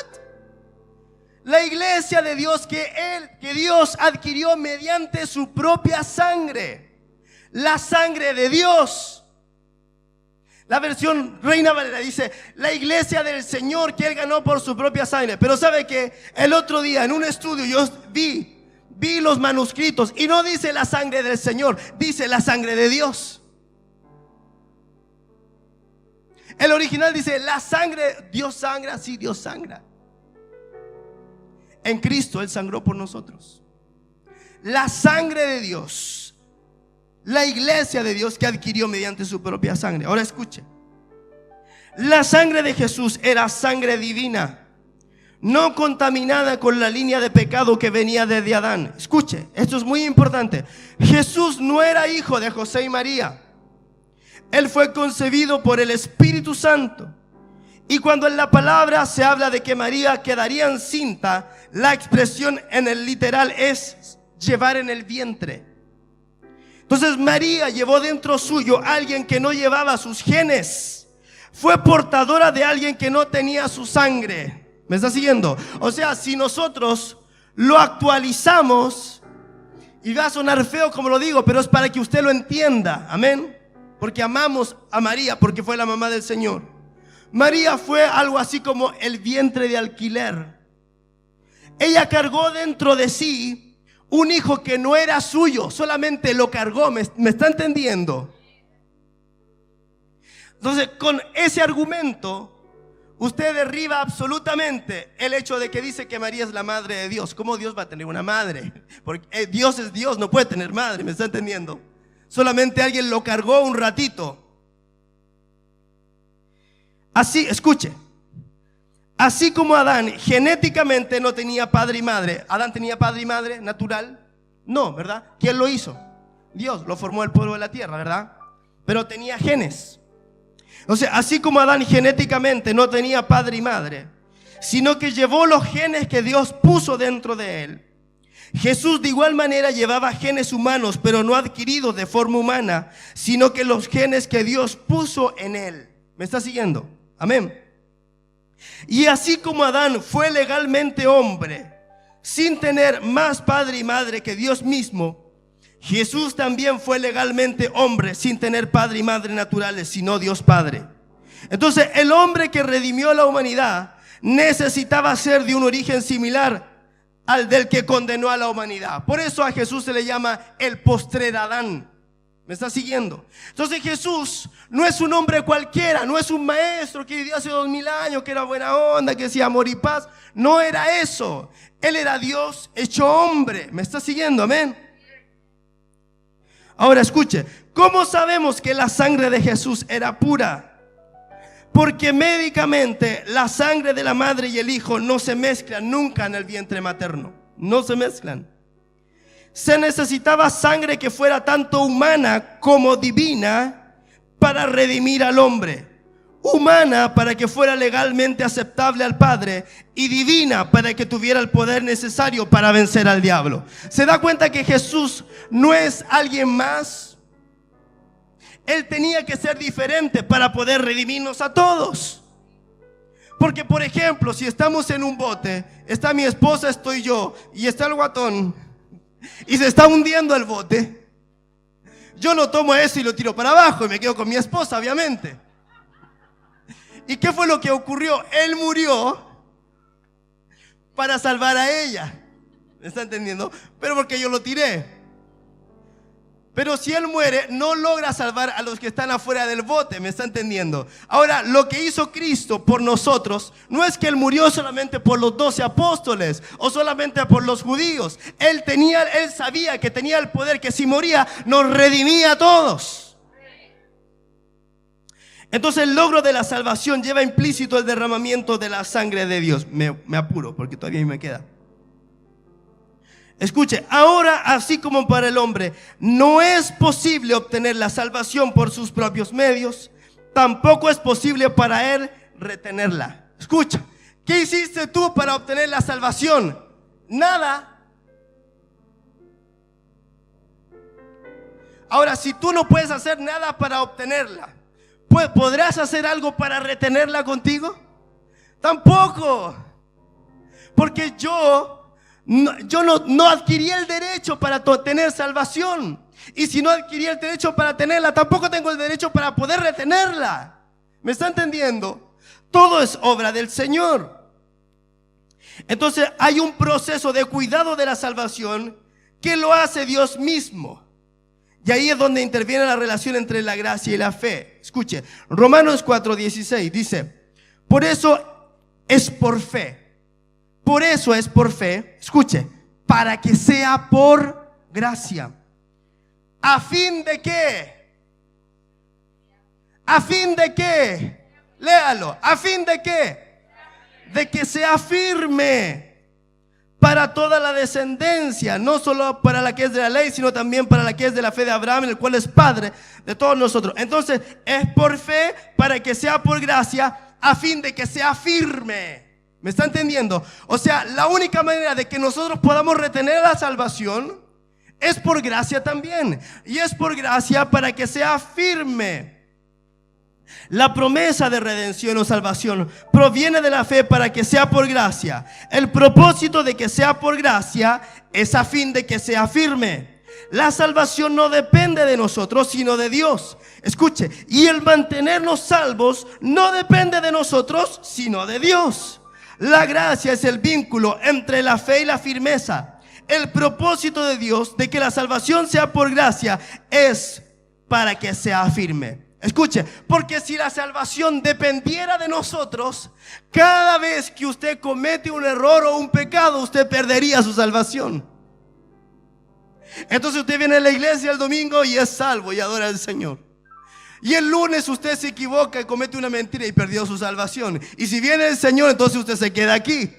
La iglesia de Dios que Dios adquirió mediante su propia sangre. La sangre de Dios. La versión Reina Valera dice: la iglesia del Señor que Él ganó por su propia sangre. Pero sabe que el otro día en un estudio yo vi los manuscritos y no dice la sangre del Señor, dice la sangre de Dios. El original dice la sangre. Dios sangra, sí, Dios sangra. En Cristo Él sangró por nosotros. La sangre de Dios, la iglesia de Dios que adquirió mediante su propia sangre. Ahora escuche, la sangre de Jesús era sangre divina, no contaminada con la línea de pecado que venía desde Adán. Escuche, esto es muy importante. Jesús no era hijo de José y María. Él fue concebido por el Espíritu Santo Y cuando en la palabra se habla de que María quedaría encinta, la expresión en el literal es llevar en el vientre. Entonces María llevó dentro suyo a alguien que no llevaba sus genes. Fue portadora de alguien que no tenía su sangre. ¿Me está siguiendo? O sea, si nosotros lo actualizamos, y va a sonar feo como lo digo, pero es para que usted lo entienda. Amén. Porque amamos a María, porque fue la mamá del Señor. María fue algo así como el vientre de alquiler. Ella cargó dentro de sí un hijo que no era suyo, solamente lo cargó. ¿Me está entendiendo? Entonces, con ese argumento, usted derriba absolutamente el hecho de que dice que María es la madre de Dios. ¿Cómo Dios va a tener una madre? Porque Dios es Dios, no puede tener madre. ¿Me está entendiendo? Solamente alguien lo cargó un ratito. Así, escuche. Así como Adán genéticamente no tenía padre y madre. ¿Adán tenía padre y madre natural? No, ¿verdad? ¿Quién lo hizo? Dios, lo formó el polvo de la tierra, ¿verdad? Pero tenía genes. O sea, así como Adán genéticamente no tenía padre y madre, sino que llevó los genes que Dios puso dentro de él, Jesús de igual manera llevaba genes humanos, pero no adquiridos de forma humana, sino que los genes que Dios puso en él. ¿Me está siguiendo? Amén. Y así como Adán fue legalmente hombre, sin tener más padre y madre que Dios mismo, Jesús también fue legalmente hombre, sin tener padre y madre naturales, sino Dios Padre. Entonces, el hombre que redimió a la humanidad necesitaba ser de un origen similar al del que condenó a la humanidad. Por eso a Jesús se le llama el postrer Adán. ¿Me está siguiendo? Entonces Jesús no es un hombre cualquiera, no es un maestro que vivió hace 2000 años, que era buena onda, que decía amor y paz. No era eso. Él era Dios hecho hombre. ¿Me está siguiendo? Amén. Ahora escuche, ¿cómo sabemos que la sangre de Jesús era pura? Porque médicamente la sangre de la madre y el hijo no se mezclan nunca en el vientre materno. No se mezclan. Se necesitaba sangre que fuera tanto humana como divina para redimir al hombre. Humana para que fuera legalmente aceptable al Padre, y divina para que tuviera el poder necesario para vencer al diablo. ¿Se da cuenta que Jesús no es alguien más? Él tenía que ser diferente para poder redimirnos a todos. Porque, por ejemplo, si estamos en un bote, está mi esposa, estoy yo, y está el guatón, y se está hundiendo el bote, yo no tomo eso y lo tiro para abajo y me quedo con mi esposa, obviamente. ¿Y qué fue lo que ocurrió? Él murió para salvar a ella. ¿Me está entendiendo? Pero porque yo lo tiré. Pero si él muere, no logra salvar a los que están afuera del bote. ¿Me está entendiendo? Ahora, lo que hizo Cristo por nosotros no es que él murió solamente por los 12 apóstoles o solamente por los judíos. Él sabía que tenía el poder, que si moría nos redimía a todos. Entonces el logro de la salvación lleva implícito el derramamiento de la sangre de Dios. Me apuro porque todavía me queda. Escuche, ahora así como para el hombre no es posible obtener la salvación por sus propios medios, tampoco es posible para él retenerla. Escucha, ¿qué hiciste tú para obtener la salvación? Nada. Ahora, si tú no puedes hacer nada para obtenerla, ¿podrás hacer algo para retenerla contigo? Tampoco. Porque yo no adquirí el derecho para tener salvación. Y si no adquirí el derecho para tenerla, tampoco tengo el derecho para poder retenerla. ¿Me está entendiendo? Todo es obra del Señor. Entonces hay un proceso de cuidado de la salvación que lo hace Dios mismo. Y ahí es donde interviene la relación entre la gracia y la fe. Escuche, Romanos 4:16 dice: por eso es por fe. Por eso es por fe, escuche, para que sea por gracia. ¿A fin de qué? ¿A fin de qué? Léalo. ¿A fin de qué? De que sea firme para toda la descendencia, no solo para la que es de la ley, sino también para la que es de la fe de Abraham, el cual es padre de todos nosotros. Entonces, es por fe para que sea por gracia, a fin de que sea firme. ¿Me está entendiendo? O sea, la única manera de que nosotros podamos retener la salvación es por gracia también. Y es por gracia para que sea firme. La promesa de redención o salvación proviene de la fe para que sea por gracia. El propósito de que sea por gracia es a fin de que sea firme. La salvación no depende de nosotros, sino de Dios. Escuche, y el mantenernos salvos no depende de nosotros, sino de Dios. La gracia es el vínculo entre la fe y la firmeza. El propósito de Dios de que la salvación sea por gracia es para que sea firme. Escuche, porque si la salvación dependiera de nosotros, cada vez que usted comete un error o un pecado, usted perdería su salvación. Entonces usted viene a la iglesia el domingo y es salvo y adora al Señor. Y el lunes usted se equivoca y comete una mentira y perdió su salvación. Y si viene el Señor, entonces usted se queda aquí.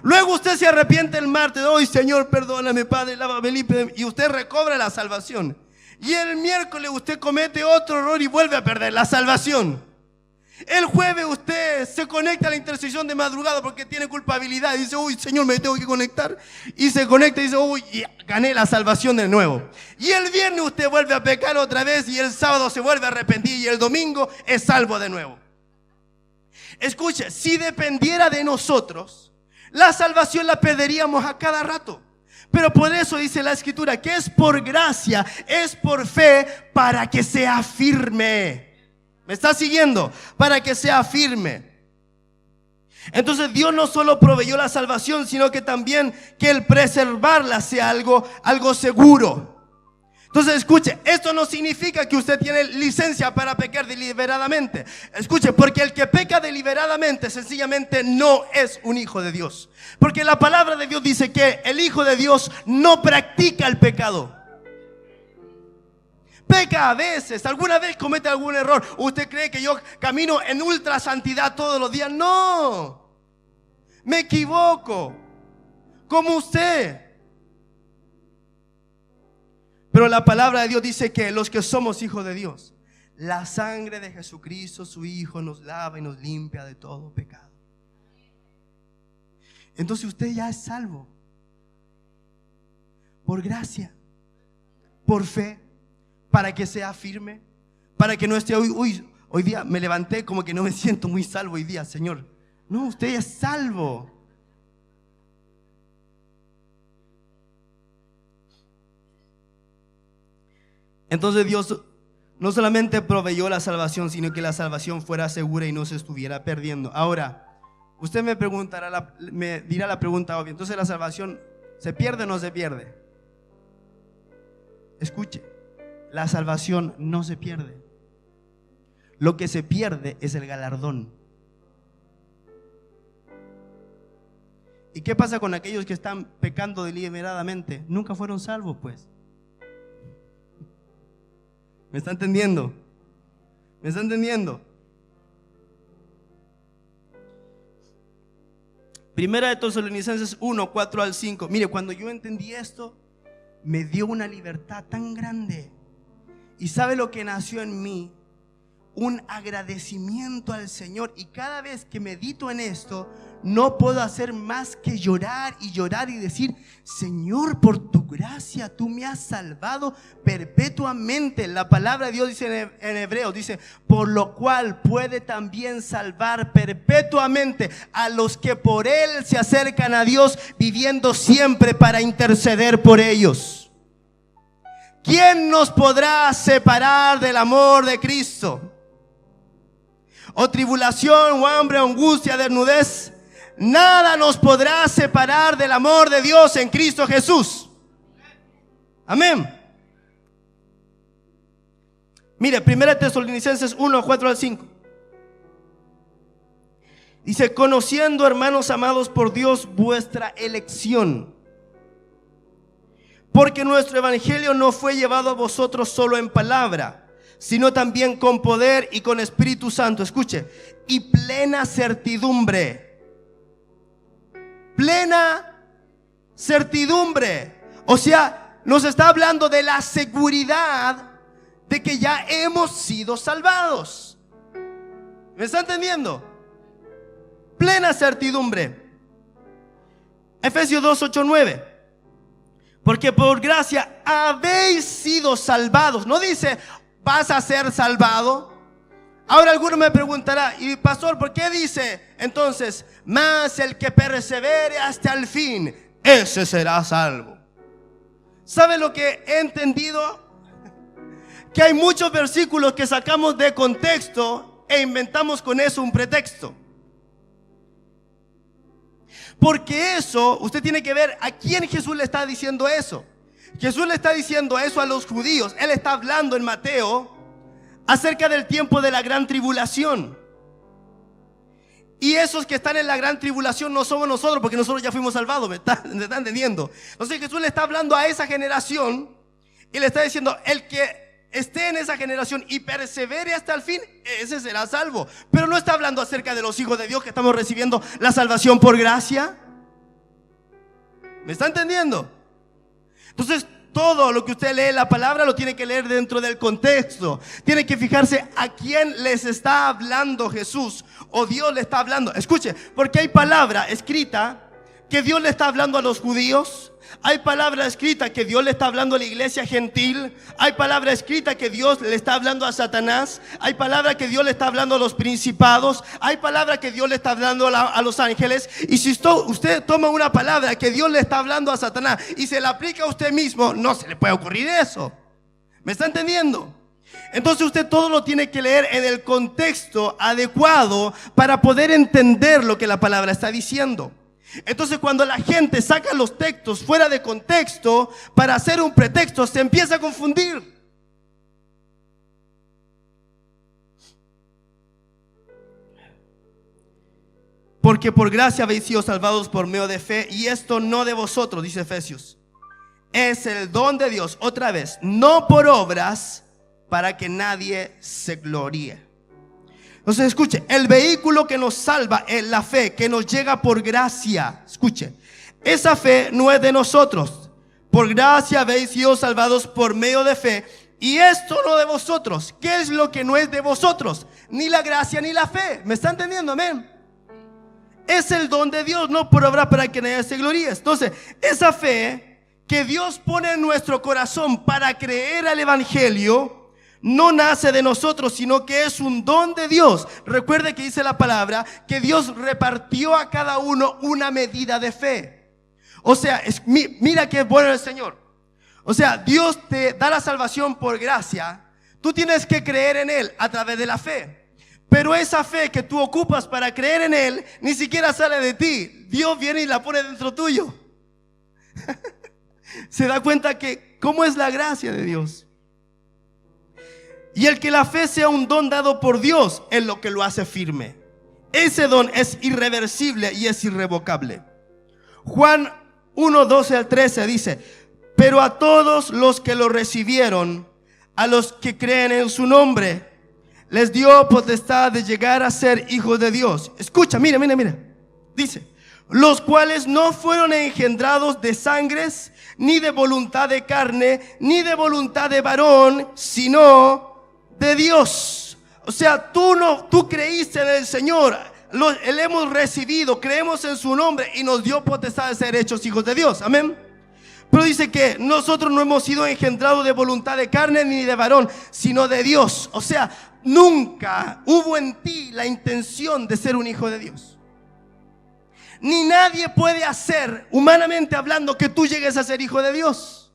Luego usted se arrepiente el martes. Hoy, Señor, perdóname, Padre, lávame, límpiame. Y usted recobra la salvación. Y el miércoles usted comete otro error y vuelve a perder la salvación. El jueves usted se conecta a la intercesión de madrugada porque tiene culpabilidad. Y dice, uy, Señor, me tengo que conectar. Y se conecta y dice, uy, gané la salvación de nuevo. Y el viernes usted vuelve a pecar otra vez. Y el sábado se vuelve a arrepentir. Y el domingo es salvo de nuevo. Escuche, si dependiera de nosotros, la salvación la perderíamos a cada rato. Pero por eso dice la Escritura que es por gracia, es por fe, para que sea firme. ¿Me está siguiendo? Para que sea firme. Entonces Dios no solo proveyó la salvación, sino que también que el preservarla sea algo seguro. Entonces escuche, esto no significa que usted tiene licencia para pecar deliberadamente. Escuche, porque el que peca deliberadamente sencillamente no es un hijo de Dios. Porque la palabra de Dios dice que el hijo de Dios no practica el pecado. Peca a veces, alguna vez comete algún error. ¿Usted cree que yo camino en ultra santidad todos los días? No, me equivoco, como usted. Pero la palabra de Dios dice que los que somos hijos de Dios, la sangre de Jesucristo, su Hijo, nos lava y nos limpia de todo pecado. Entonces usted ya es salvo por gracia, por fe, para que sea firme, para que no esté hoy día me levanté como que no me siento muy salvo hoy día, Señor. No, usted es salvo. Entonces Dios no solamente proveyó la salvación, sino que la salvación fuera segura y no se estuviera perdiendo. Ahora, usted me preguntará, me dirá la pregunta obvia. Entonces, ¿la salvación se pierde o no se pierde? Escuche, la salvación no se pierde. Lo que se pierde es el galardón. ¿Y qué pasa con aquellos que están pecando deliberadamente? Nunca fueron salvos, pues. ¿Me está entendiendo? ¿Me está entendiendo? Primera de Tesalonicenses 1, 4 al 5. Mire, cuando yo entendí esto, me dio una libertad tan grande. ¿Y sabe lo que nació en mí? Un agradecimiento al Señor. Y cada vez que medito en esto, no puedo hacer más que llorar y decir: Señor, por tu gracia tú me has salvado perpetuamente. La palabra de Dios dice en Hebreos, dice: por lo cual puede también salvar perpetuamente a los que por él se acercan a Dios, viviendo siempre para interceder por ellos. ¿Quién nos podrá separar del amor de Cristo? ¿O tribulación, o hambre, o angustia, desnudez? Nada nos podrá separar del amor de Dios en Cristo Jesús. Amén. Mire, 1 Tesalonicenses 1, 4 al 5. Dice: conociendo, hermanos amados por Dios, vuestra elección, porque nuestro evangelio no fue llevado a vosotros solo en palabra, sino también con poder y con Espíritu Santo. Escuche, y plena certidumbre. Plena certidumbre. O sea, nos está hablando de la seguridad de que ya hemos sido salvados. ¿Me está entendiendo? Plena certidumbre. Efesios 2, 8, 9. Porque por gracia habéis sido salvados. No dice vas a ser salvado. Ahora alguno me preguntará, y pastor, ¿por qué dice entonces, más el que persevere hasta el fin, ese será salvo? ¿Sabe lo que he entendido? Que hay muchos versículos que sacamos de contexto e inventamos con eso un pretexto. Porque eso, usted tiene que ver a quién Jesús le está diciendo eso. Jesús le está diciendo eso a los judíos. Él está hablando en Mateo acerca del tiempo de la gran tribulación. Y esos que están en la gran tribulación no somos nosotros, porque nosotros ya fuimos salvados. ¿Me está entendiendo? Entonces Jesús le está hablando a esa generación y le está diciendo, el que esté en esa generación y persevere hasta el fin, ese será salvo. Pero no está hablando acerca de los hijos de Dios que estamos recibiendo la salvación por gracia. ¿Me está entendiendo? Entonces todo lo que usted lee en la palabra lo tiene que leer dentro del contexto. Tiene que fijarse a quién les está hablando Jesús o Dios le está hablando. Escuche, porque hay palabra escrita que Dios le está hablando a los judíos. Hay palabra escrita que Dios le está hablando a la iglesia gentil. Hay palabra escrita que Dios le está hablando a Satanás. Hay palabra que Dios le está hablando a los principados. Hay palabra que Dios le está hablando a los ángeles. Y si usted toma una palabra que Dios le está hablando a Satanás y se la aplica a usted mismo, no se le puede ocurrir eso. ¿Me está entendiendo? Entonces usted todo lo tiene que leer en el contexto adecuado para poder entender lo que la palabra está diciendo. Entonces cuando la gente saca los textos fuera de contexto para hacer un pretexto, se empieza a confundir. Porque por gracia habéis sido salvados por medio de fe, y esto no de vosotros, dice Efesios. Es el don de Dios, otra vez, no por obras, para que nadie se gloríe. Entonces escuche, el vehículo que nos salva es la fe que nos llega por gracia. Escuche, esa fe no es de nosotros. Por gracia habéis sido salvados por medio de fe, y esto no de vosotros. ¿Qué es lo que no es de vosotros? Ni la gracia ni la fe. ¿Me está entendiendo? Amén. Es el don de Dios, no por obra para que nadie se gloríe. Entonces esa fe que Dios pone en nuestro corazón para creer al evangelio no nace de nosotros, sino que es un don de Dios. Recuerde que dice la palabra que Dios repartió a cada uno una medida de fe. O sea, mira qué bueno el Señor. O sea, Dios te da la salvación por gracia. Tú tienes que creer en Él a través de la fe. Pero esa fe que tú ocupas para creer en Él ni siquiera sale de ti. Dios viene y la pone dentro tuyo. Se da cuenta que cómo es la gracia de Dios. Y el que la fe sea un don dado por Dios es lo que lo hace firme. Ese don es irreversible y es irrevocable. Juan 1, 12 al 13 dice: pero a todos los que lo recibieron, a los que creen en su nombre, les dio potestad de llegar a ser hijos de Dios. Escucha, mira. Dice: los cuales no fueron engendrados de sangres, ni de voluntad de carne, ni de voluntad de varón, sino de Dios. O sea, tú creíste en el Señor, le hemos recibido, creemos en su nombre y nos dio potestad de ser hechos hijos de Dios. Amén. Pero dice que nosotros no hemos sido engendrados de voluntad de carne ni de varón, sino de Dios. O sea, nunca hubo en ti la intención de ser un hijo de Dios. Ni nadie puede hacer, humanamente hablando, que tú llegues a ser hijo de Dios.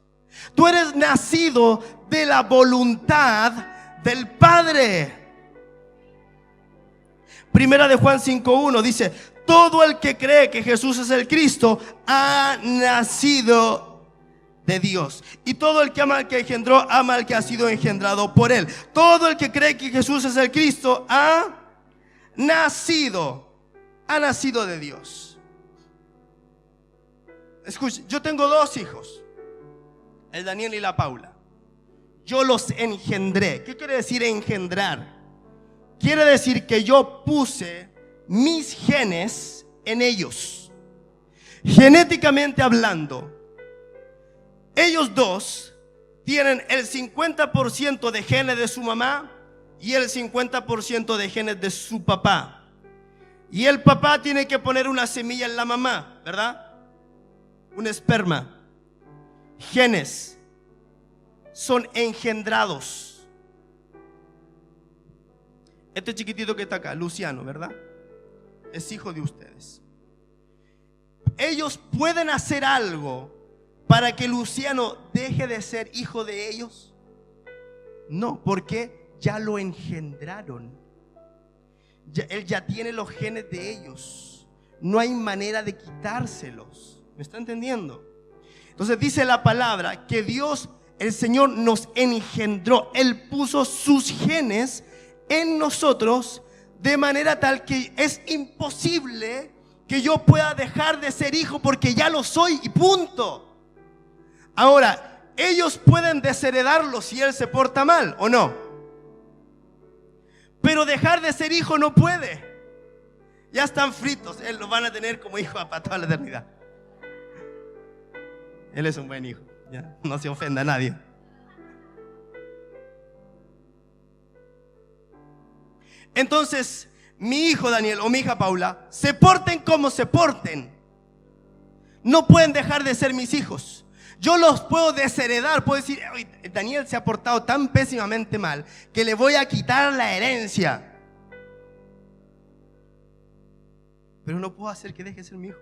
Tú eres nacido de la voluntad del Padre. Primera de Juan 5:1 dice: todo el que cree que Jesús es el Cristo ha nacido de Dios, y todo el que ama al que engendró, ama al que ha sido engendrado por él. Todo el que cree que Jesús es el Cristo ha nacido de Dios. Escuche, yo tengo dos hijos, el Daniel y la Paula. Yo los engendré. ¿Qué quiere decir engendrar? Quiere decir que yo puse mis genes en ellos. Genéticamente hablando, ellos dos tienen el 50% de genes de su mamá y el 50% de genes de su papá. Y el papá tiene que poner una semilla en la mamá, ¿verdad? Un esperma. Genes son engendrados. Este chiquitito que está acá, Luciano, ¿verdad? Es hijo de ustedes. ¿Ellos pueden hacer algo para que Luciano deje de ser hijo de ellos? No, porque ya lo engendraron. Él ya tiene los genes de ellos. No hay manera de quitárselos. ¿Me está entendiendo? Entonces dice la palabra que Dios, el Señor, nos engendró. Él puso sus genes en nosotros de manera tal que es imposible que yo pueda dejar de ser hijo, porque ya lo soy y punto. Ahora, ellos pueden desheredarlo si él se porta mal o no, pero dejar de ser hijo no puede. Ya están fritos, él lo van a tener como hijo para toda la eternidad. Él es un buen hijo, ya, no se ofenda a nadie. Entonces, mi hijo Daniel o mi hija Paula, se porten como se porten, no pueden dejar de ser mis hijos. Yo los puedo desheredar, puedo decir: Daniel se ha portado tan pésimamente mal que le voy a quitar la herencia, pero no puedo hacer que deje de ser mi hijo.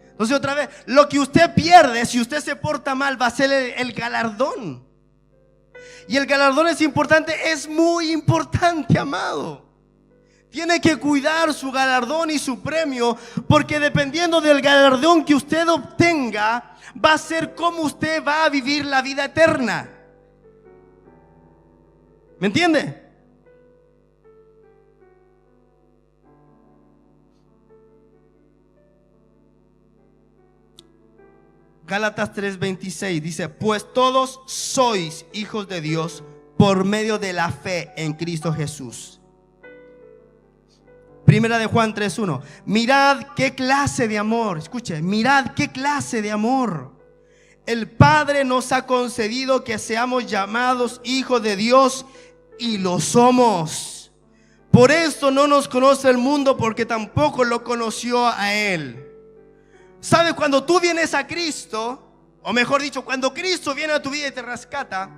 Entonces, otra vez, lo que usted pierde si usted se porta mal va a ser el galardón. Y el galardón es importante, es muy importante, amado. Tiene que cuidar su galardón y su premio, porque dependiendo del galardón que usted obtenga, va a ser cómo usted va a vivir la vida eterna. ¿Me entiende? Gálatas 3:26 dice: pues todos sois hijos de Dios por medio de la fe en Cristo Jesús. Primera de Juan 3:1. Mirad qué clase de amor, escuche, mirad qué clase de amor el Padre nos ha concedido, que seamos llamados hijos de Dios, y lo somos. Por esto no nos conoce el mundo, porque tampoco lo conoció a Él. ¿Sabes? Cuando tú vienes a Cristo, o mejor dicho, cuando Cristo viene a tu vida y te rescata,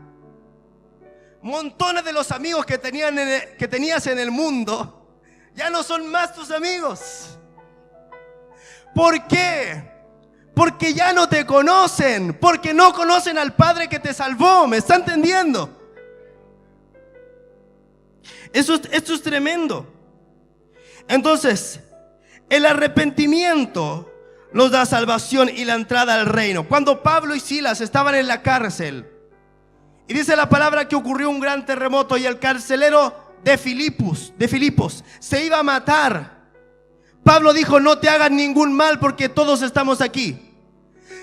montones de los amigos que tenías en el mundo ya no son más tus amigos. ¿Por qué? Porque ya no te conocen, porque no conocen al Padre que te salvó. ¿Me está entendiendo? Esto es tremendo. Entonces, el arrepentimiento nos da salvación y la entrada al reino. Cuando Pablo y Silas estaban en la cárcel, y dice la palabra que ocurrió un gran terremoto, y el carcelero de Filipos se iba a matar. Pablo dijo: no te hagan ningún mal, porque todos estamos aquí.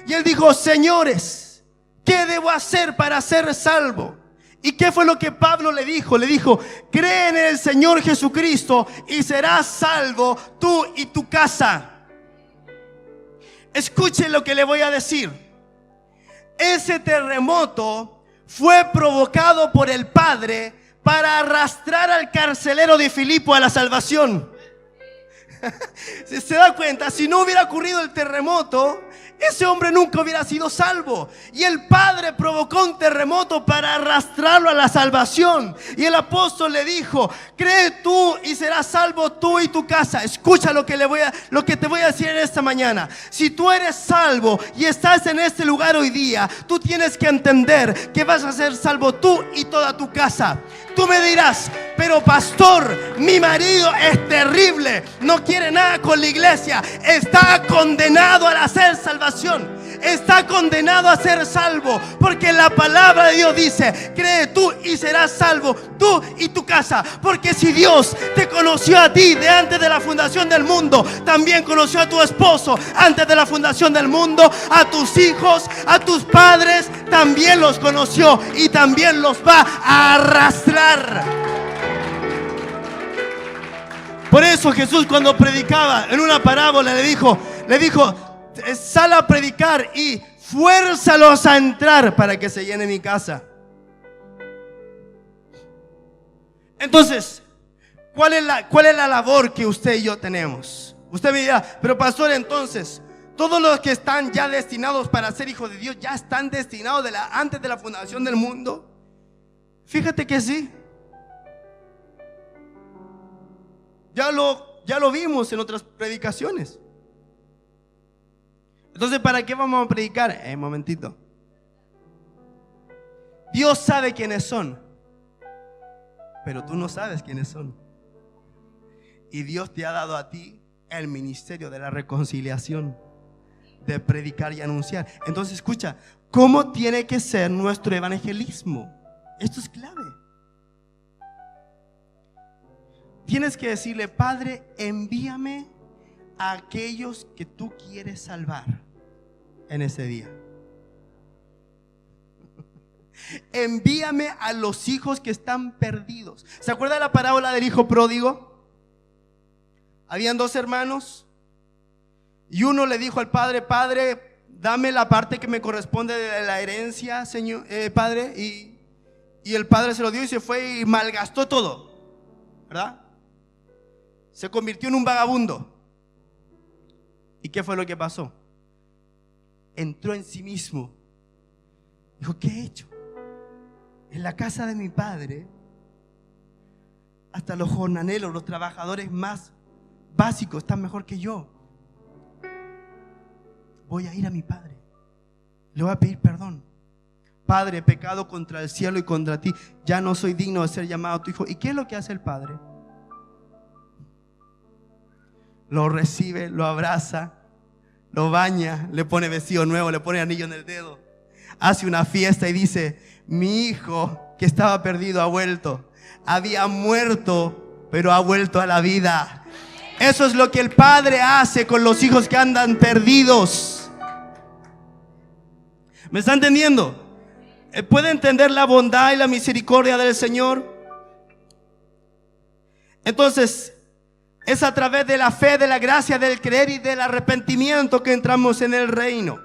Y él dijo: señores, ¿qué debo hacer para ser salvo? ¿Y qué fue lo que Pablo le dijo? Le dijo: cree en el Señor Jesucristo y serás salvo tú y tu casa. Escuchen lo que le voy a decir. Ese terremoto fue provocado por el Padre para arrastrar al carcelero de Filipo a la salvación. ¿Se da cuenta? Si no hubiera ocurrido el terremoto, ese hombre nunca hubiera sido salvo. Y el Padre provocó un terremoto para arrastrarlo a la salvación. Y el apóstol le dijo: cree tú y serás salvo tú y tu casa. Escucha lo que te voy a decir en esta mañana. Si tú eres salvo y estás en este lugar hoy día, tú tienes que entender que vas a ser salvo tú y toda tu casa. Tú me dirás: pero pastor, mi marido es terrible, no quiere nada con la iglesia. Está condenado a hacer salvación, está condenado a ser salvo, porque la palabra de Dios dice: cree tú y serás salvo tú y tu casa. Porque si Dios te conoció a ti de antes de la fundación del mundo, también conoció a tu esposo antes de la fundación del mundo. A tus hijos, a tus padres, también los conoció y también los va a arrastrar. Por eso Jesús, cuando predicaba en una parábola, le dijo: sal a predicar y fuérzalos a entrar para que se llene mi casa. Entonces, ¿cuál es la labor que usted y yo tenemos? Usted me dirá, pero pastor, entonces todos los que están ya destinados para ser hijos de Dios ya están destinados antes de la fundación del mundo. Fíjate que sí. Ya lo vimos en otras predicaciones. Entonces, ¿para qué vamos a predicar? Un momentito. Dios sabe quiénes son, pero tú no sabes quiénes son. Y Dios te ha dado a ti el ministerio de la reconciliación, de predicar y anunciar. Entonces, escucha, ¿cómo tiene que ser nuestro evangelismo? Esto es clave. Tienes que decirle: Padre, envíame a aquellos que tú quieres salvar en ese día. Envíame a los hijos que están perdidos. ¿Se acuerda de la parábola del hijo pródigo? Habían dos hermanos y uno le dijo al padre: Padre, dame la parte que me corresponde de la herencia, señor, padre. Y el padre se lo dio y se fue y malgastó todo, ¿verdad? Se convirtió en un vagabundo. ¿Y qué fue lo que pasó? Entró en sí mismo. Dijo: ¿qué he hecho? En la casa de mi padre, hasta los jornaleros, los trabajadores más básicos están mejor que yo. Voy a ir a mi padre, le voy a pedir perdón. Padre, he pecado contra el cielo y contra ti, ya no soy digno de ser llamado tu hijo. ¿Y qué es lo que hace el padre? Lo recibe, lo abraza, lo baña, le pone vestido nuevo, le pone anillo en el dedo, hace una fiesta y dice: mi hijo que estaba perdido ha vuelto, había muerto pero ha vuelto a la vida. Eso es lo que el padre hace con los hijos que andan perdidos. ¿Me está entendiendo? ¿Puede entender la bondad y la misericordia del Señor? Entonces, es a través de la fe, de la gracia, del creer y del arrepentimiento que entramos en el reino.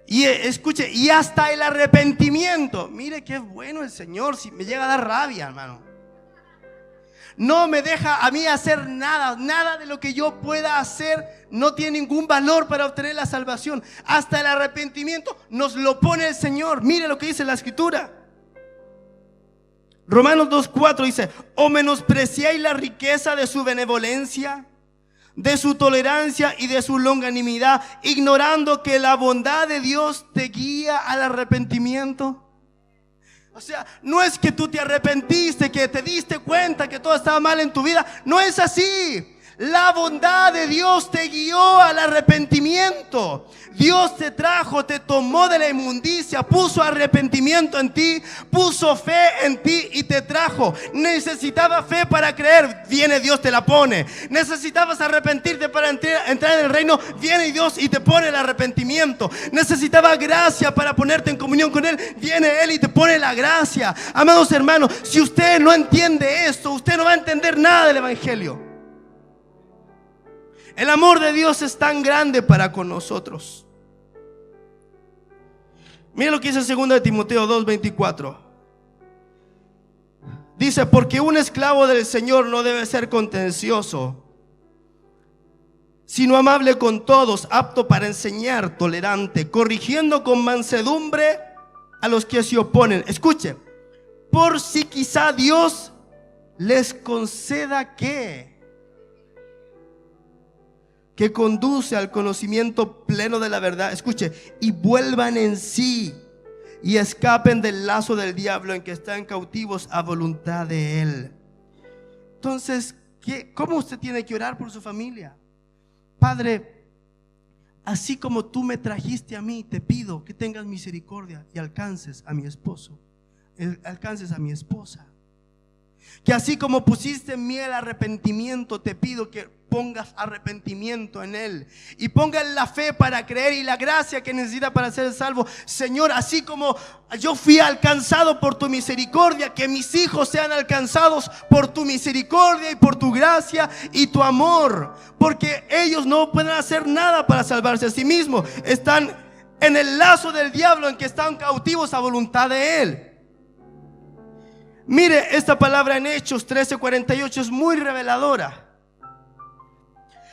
Y escuche, y hasta el arrepentimiento. Mire qué bueno el Señor, si me llega a dar rabia, hermano. No me deja a mí hacer nada. Nada de lo que yo pueda hacer no tiene ningún valor para obtener la salvación. Hasta el arrepentimiento nos lo pone el Señor. Mire lo que dice la Escritura. Romanos 2:4 dice: ¿o menospreciáis la riqueza de su benevolencia, de su tolerancia y de su longanimidad, ignorando que la bondad de Dios te guía al arrepentimiento? O sea, no es que tú te arrepentiste, que te diste cuenta que todo estaba mal en tu vida. No es así. La bondad de Dios te guió al arrepentimiento. Dios te trajo, te tomó de la inmundicia, puso arrepentimiento en ti, puso fe en ti y te trajo. Necesitaba fe para creer, viene Dios, te la pone. Necesitabas arrepentirte para entrar en el reino, viene Dios y te pone el arrepentimiento. Necesitaba gracia para ponerte en comunión con Él, viene Él y te pone la gracia. Amados hermanos, si usted no entiende esto, usted no va a entender nada del evangelio. El amor de Dios es tan grande para con nosotros. Mira lo que dice 2 de Timoteo 2:24. Dice: porque un esclavo del Señor no debe ser contencioso, sino amable con todos, apto para enseñar, tolerante, corrigiendo con mansedumbre a los que se oponen. Escuche, por si quizá Dios les conceda que conduce al conocimiento pleno de la verdad. Escuche, y vuelvan en sí y escapen del lazo del diablo en que están cautivos a voluntad de él. Entonces, ¿cómo usted tiene que orar por su familia? Padre, así como tú me trajiste a mí, te pido que tengas misericordia y alcances a mi esposo, alcances a mi esposa. Que así como pusiste en mí el arrepentimiento, te pido que pongas arrepentimiento en él y pongas la fe para creer y la gracia que necesita para ser salvo. Señor, así como yo fui alcanzado por tu misericordia, que mis hijos sean alcanzados por tu misericordia y por tu gracia y tu amor, porque ellos no pueden hacer nada para salvarse a sí mismos. Están en el lazo del diablo en que están cautivos a voluntad de él. Mire, esta palabra en Hechos 13:48 es muy reveladora.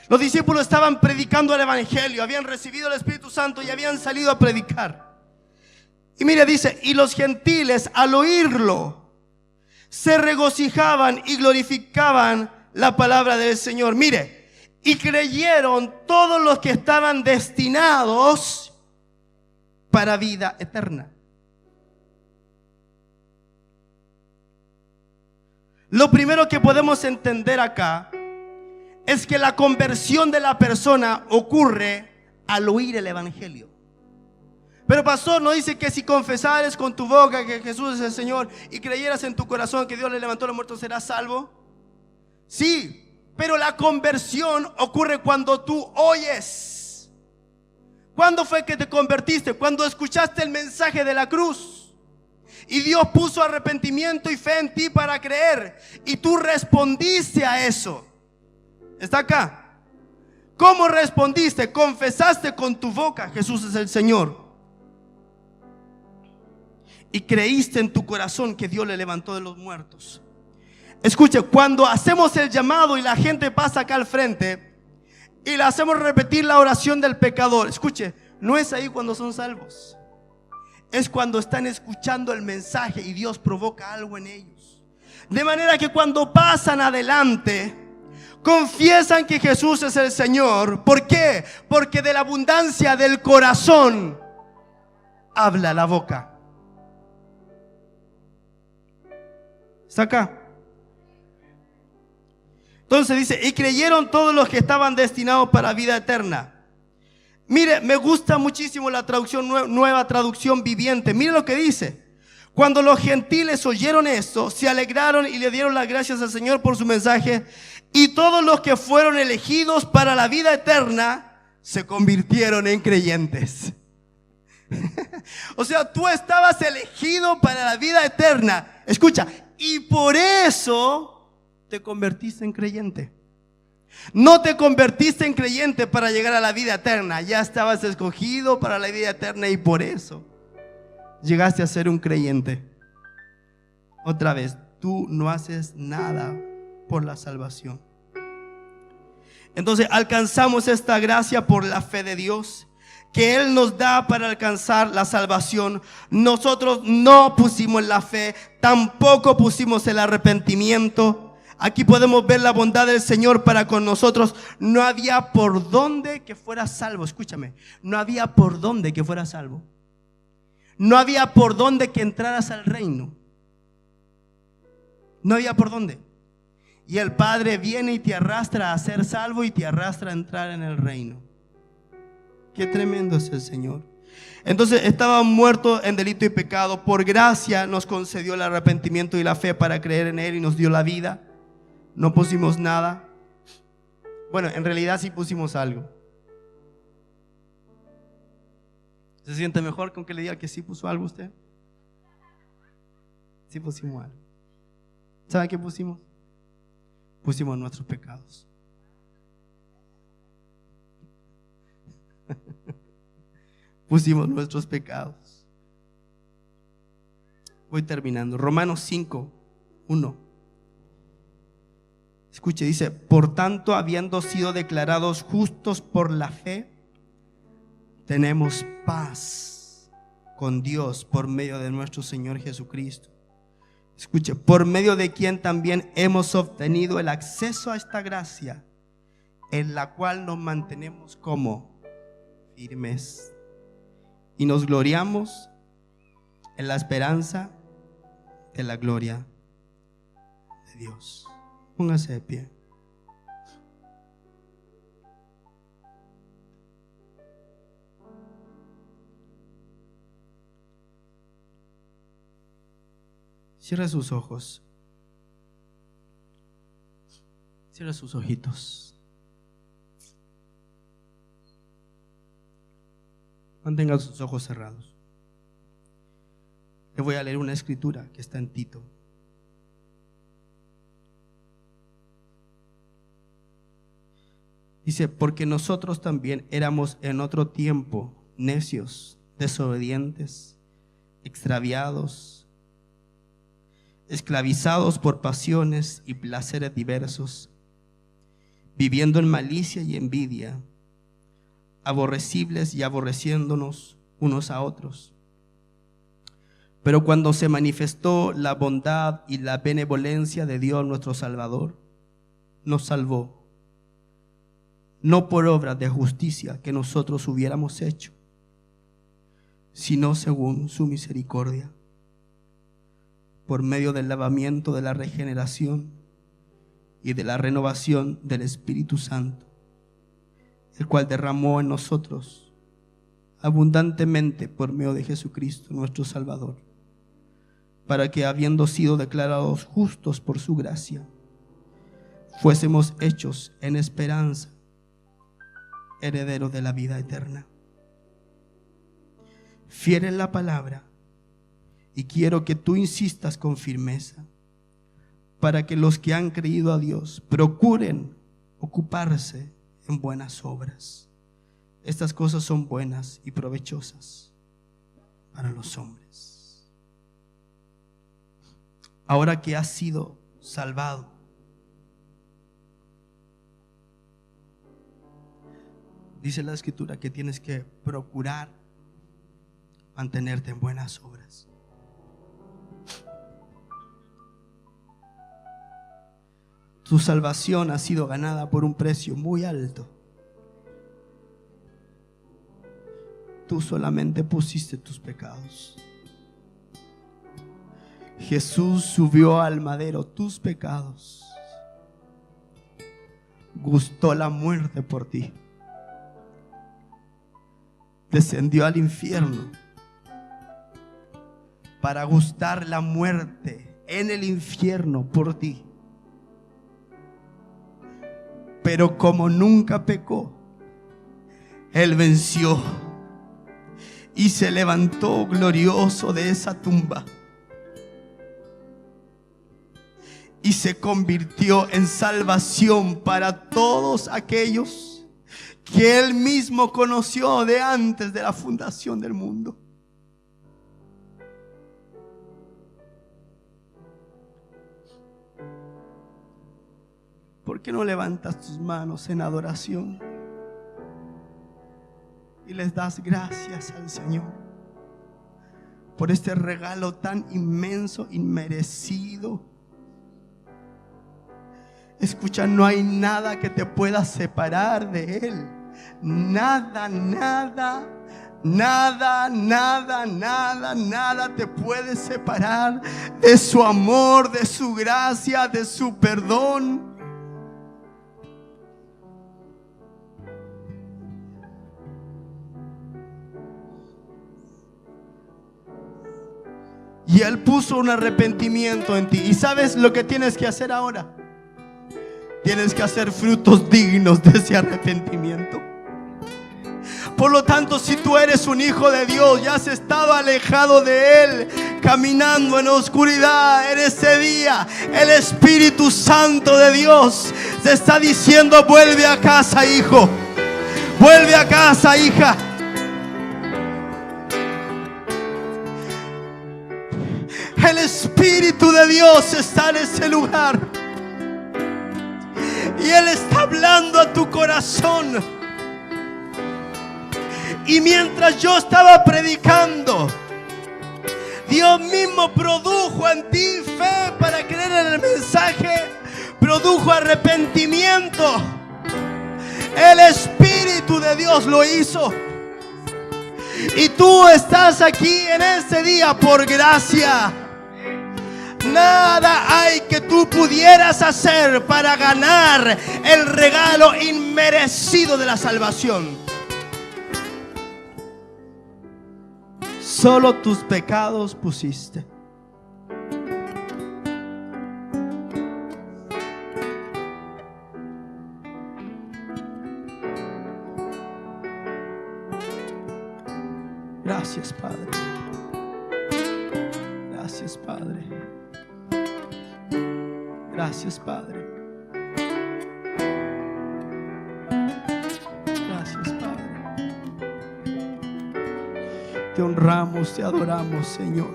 Los discípulos estaban predicando el evangelio, habían recibido el Espíritu Santo y habían salido a predicar. Y mire, dice, y los gentiles al oírlo se regocijaban y glorificaban la palabra del Señor. Mire, y creyeron todos los que estaban destinados para vida eterna. Lo primero que podemos entender acá es que la conversión de la persona ocurre al oír el evangelio. Pero pastor, no dice que si confesares con tu boca que Jesús es el Señor y creyeras en tu corazón que Dios le levantó a los muertos, serás salvo. Sí, pero la conversión ocurre cuando tú oyes. ¿Cuándo fue que te convertiste? Cuando escuchaste el mensaje de la cruz y Dios puso arrepentimiento y fe en ti para creer, y tú respondiste a eso. ¿Está acá? ¿Cómo respondiste? Confesaste con tu boca Jesús es el Señor y creíste en tu corazón que Dios le levantó de los muertos. Escuche, cuando hacemos el llamado y la gente pasa acá al frente y le hacemos repetir la oración del pecador, escuche, no es ahí cuando son salvos, es cuando están escuchando el mensaje y Dios provoca algo en ellos. De manera que cuando pasan adelante, confiesan que Jesús es el Señor. ¿Por qué? Porque de la abundancia del corazón habla la boca. ¿Está acá? Entonces dice, y creyeron todos los que estaban destinados para vida eterna. Mire, me gusta muchísimo la traducción, nueva traducción viviente. Mire lo que dice. Cuando los gentiles oyeron esto, se alegraron y le dieron las gracias al Señor por su mensaje. Y todos los que fueron elegidos para la vida eterna se convirtieron en creyentes. O sea, tú estabas elegido para la vida eterna. Escucha, y por eso te convertiste en creyente. No te convertiste en creyente para llegar a la vida eterna. Ya estabas escogido para la vida eterna y por eso llegaste a ser un creyente. Otra vez, tú no haces nada por la salvación. Entonces alcanzamos esta gracia por la fe de Dios que Él nos da para alcanzar la salvación. Nosotros no pusimos la fe, tampoco pusimos el arrepentimiento. Aquí podemos ver la bondad del Señor para con nosotros. No había por dónde que fuera salvo. Escúchame, no había por dónde que fuera salvo. No había por dónde que entraras al reino. No había por dónde. Y el Padre viene y te arrastra a ser salvo y te arrastra a entrar en el reino. Qué tremendo es el Señor. Entonces estaban muertos en delito y pecado. Por gracia nos concedió el arrepentimiento y la fe para creer en Él y nos dio la vida. No pusimos nada. Bueno, en realidad sí pusimos algo. ¿Se siente mejor con que le diga que sí puso algo usted? Sí pusimos algo. ¿Sabe qué pusimos? Pusimos nuestros pecados. Pusimos nuestros pecados. Voy terminando. Romanos 5:1. Escuche, dice: por tanto, habiendo sido declarados justos por la fe, tenemos paz con Dios por medio de nuestro Señor Jesucristo. Escuche, por medio de quien también hemos obtenido el acceso a esta gracia, en la cual nos mantenemos como firmes y nos gloriamos en la esperanza de la gloria de Dios. Póngase de pie. Cierra sus ojos. Cierra sus ojitos. Mantenga sus ojos cerrados. Le voy a leer una escritura que está en Tito. Dice: porque nosotros también éramos en otro tiempo necios, desobedientes, extraviados, esclavizados por pasiones y placeres diversos, viviendo en malicia y envidia, aborrecibles y aborreciéndonos unos a otros. Pero cuando se manifestó la bondad y la benevolencia de Dios nuestro Salvador, nos salvó, no por obras de justicia que nosotros hubiéramos hecho, sino según su misericordia, por medio del lavamiento de la regeneración y de la renovación del Espíritu Santo, el cual derramó en nosotros abundantemente por medio de Jesucristo nuestro Salvador, para que, habiendo sido declarados justos por su gracia, fuésemos hechos en esperanza herederos de la vida eterna. Fiel es la palabra, y quiero que tú insistas con firmeza, para que los que han creído a Dios procuren ocuparse en buenas obras. Estas cosas son buenas y provechosas para los hombres. Ahora que has sido salvado, dice la Escritura que tienes que procurar mantenerte en buenas obras. Tu salvación ha sido ganada por un precio muy alto. Tú solamente pusiste tus pecados. Jesús subió al madero tus pecados. Gustó la muerte por ti. Descendió al infierno para gustar la muerte en el infierno por ti. Pero como nunca pecó, Él venció y se levantó glorioso de esa tumba y se convirtió en salvación para todos aquellos que Él mismo conoció de antes de la fundación del mundo. ¿Por qué no levantas tus manos en adoración y les das gracias al Señor por este regalo tan inmenso, inmerecido? Escucha, no hay nada que te pueda separar de Él. Nada, nada, nada, nada, nada, nada te puede separar de su amor, de su gracia, de su perdón. Y Él puso un arrepentimiento en ti. ¿Y sabes lo que tienes que hacer ahora? Tienes que hacer frutos dignos de ese arrepentimiento. Por lo tanto, si tú eres un hijo de Dios y has estado alejado de Él, caminando en oscuridad, en ese día el Espíritu Santo de Dios te está diciendo: vuelve a casa, hijo. Vuelve a casa, hija. El Espíritu de Dios está en ese lugar y Él está hablando a tu corazón. Y mientras yo estaba predicando, Dios mismo produjo en ti fe para creer en el mensaje, produjo arrepentimiento. El Espíritu de Dios lo hizo. Y tú estás aquí en este día por gracia. Nada hay que tú pudieras hacer para ganar el regalo inmerecido de la salvación. Solo tus pecados pusiste. Gracias, Padre. Gracias, Padre. Gracias, Padre. Gracias, Padre. Te honramos, te adoramos, Señor.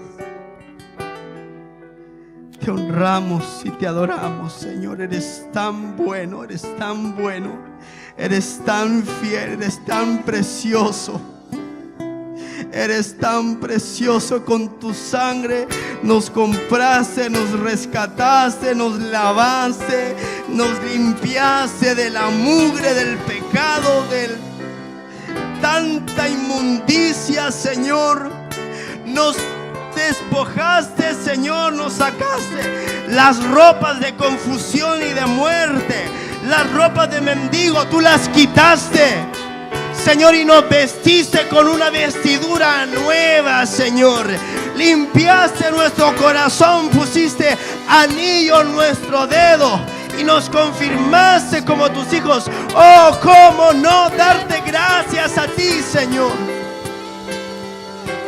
Te honramos y te adoramos, Señor. Eres tan bueno, eres tan bueno, eres tan fiel, eres tan precioso. Eres tan precioso. Con tu sangre nos compraste, nos rescataste, nos lavaste, nos limpiaste de la mugre, del pecado, de tanta inmundicia, Señor. Nos despojaste, Señor, nos sacaste las ropas de confusión y de muerte, las ropas de mendigo, tú las quitaste, Señor, y nos vestiste con una vestidura nueva, Señor. Limpiaste nuestro corazón, pusiste anillo en nuestro dedo y nos confirmaste como tus hijos. Oh, cómo no darte gracias a ti, Señor.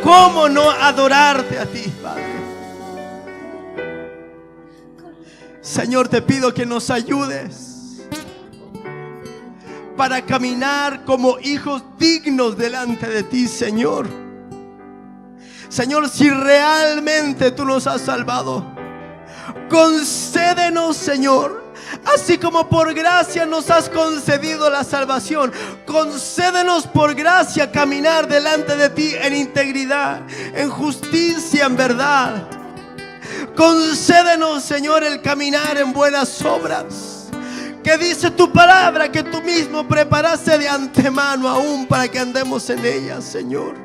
Cómo no adorarte a ti, Padre. Señor, te pido que nos ayudes para caminar como hijos dignos delante de ti, Señor. Señor, si realmente tú nos has salvado, concédenos, Señor, así como por gracia nos has concedido la salvación, concédenos por gracia caminar delante de ti en integridad, en justicia, en verdad. Concédenos, Señor, el caminar en buenas obras, que dice tu palabra que tú mismo preparaste de antemano aún para que andemos en ellas, Señor.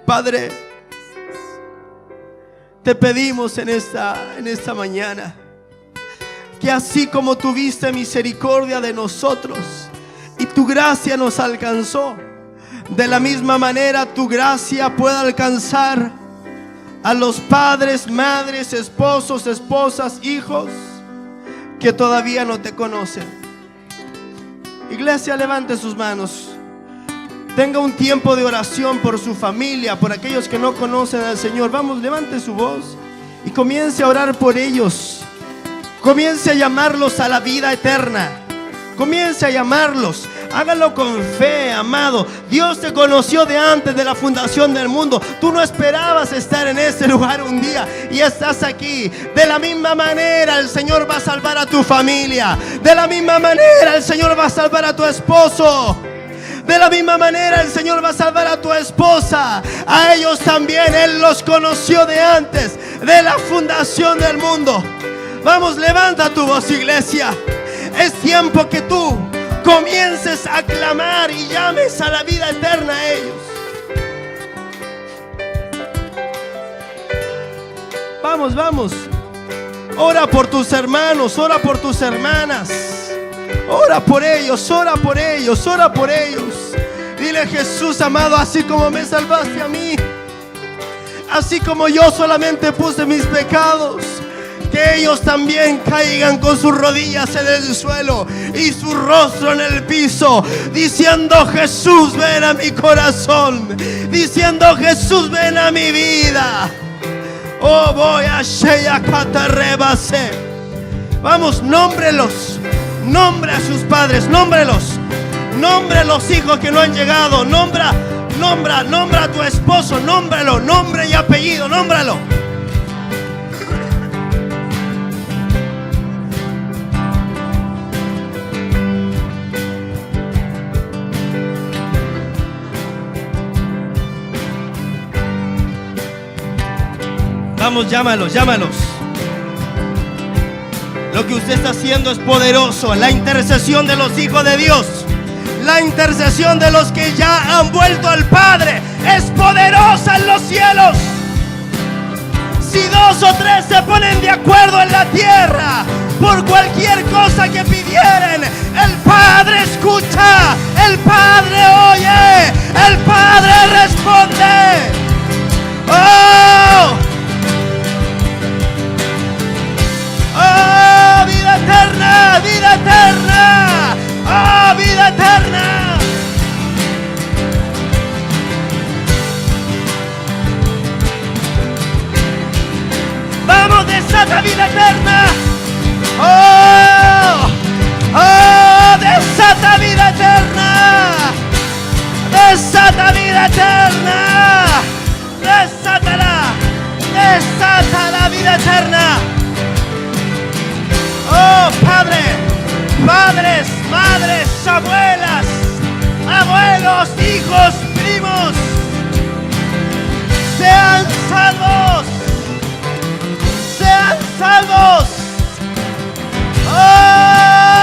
Padre, te pedimos en esta mañana que así como tuviste misericordia de nosotros y tu gracia nos alcanzó, de la misma manera tu gracia pueda alcanzar a los padres, madres, esposos, esposas, hijos que todavía no te conocen. Iglesia, levante sus manos. Tenga un tiempo de oración por su familia, por aquellos que no conocen al Señor. Vamos, levante su voz y comience a orar por ellos. Comience a llamarlos a la vida eterna. Comience a llamarlos. Hágalo con fe, amado. Dios te conoció de antes de la fundación del mundo. Tú no esperabas estar en este lugar un día y estás aquí. De la misma manera el Señor va a salvar a tu familia. De la misma manera el Señor va a salvar a tu esposo. De la misma manera el Señor va a salvar a tu esposa. A ellos también Él los conoció de antes de la fundación del mundo. Vamos, levanta tu voz, iglesia. Es tiempo que tú comiences a clamar y llames a la vida eterna a ellos. Vamos, vamos. Ora por tus hermanos, ora por tus hermanas. Ora por ellos, ora por ellos, ora por ellos. Dile: Jesús amado, así como me salvaste a mí, así como yo solamente puse mis pecados, que ellos también caigan con sus rodillas en el suelo y su rostro en el piso, diciendo: Jesús, ven a mi corazón, diciendo: Jesús, ven a mi vida. Oh, voy a Sheyacatarrebase. Vamos, nómbrelos. Nombre a sus padres, nómbrelos. Nombre a los hijos que no han llegado. Nombra a tu esposo, nómbralo, nombre y apellido, nómbralo. Vamos, llámalos. Lo que usted está haciendo es poderoso. La intercesión de los hijos de Dios, la intercesión de los que ya han vuelto al Padre, es poderosa en los cielos. Si 2 o 3 se ponen de acuerdo en la tierra por cualquier cosa que pidieren, el Padre escucha, el Padre oye, el Padre responde. ¡Oh! ¡Oh, vida eterna! ¡Vida eterna! ¡Oh, vida eterna! ¡Vamos, desata vida eterna! ¡Oh! ¡Oh, desata vida eterna! ¡Desata vida eterna! ¡Desátala! padres, abuelas, abuelos, hijos, primos, sean salvos, sean salvos. ¡Oh!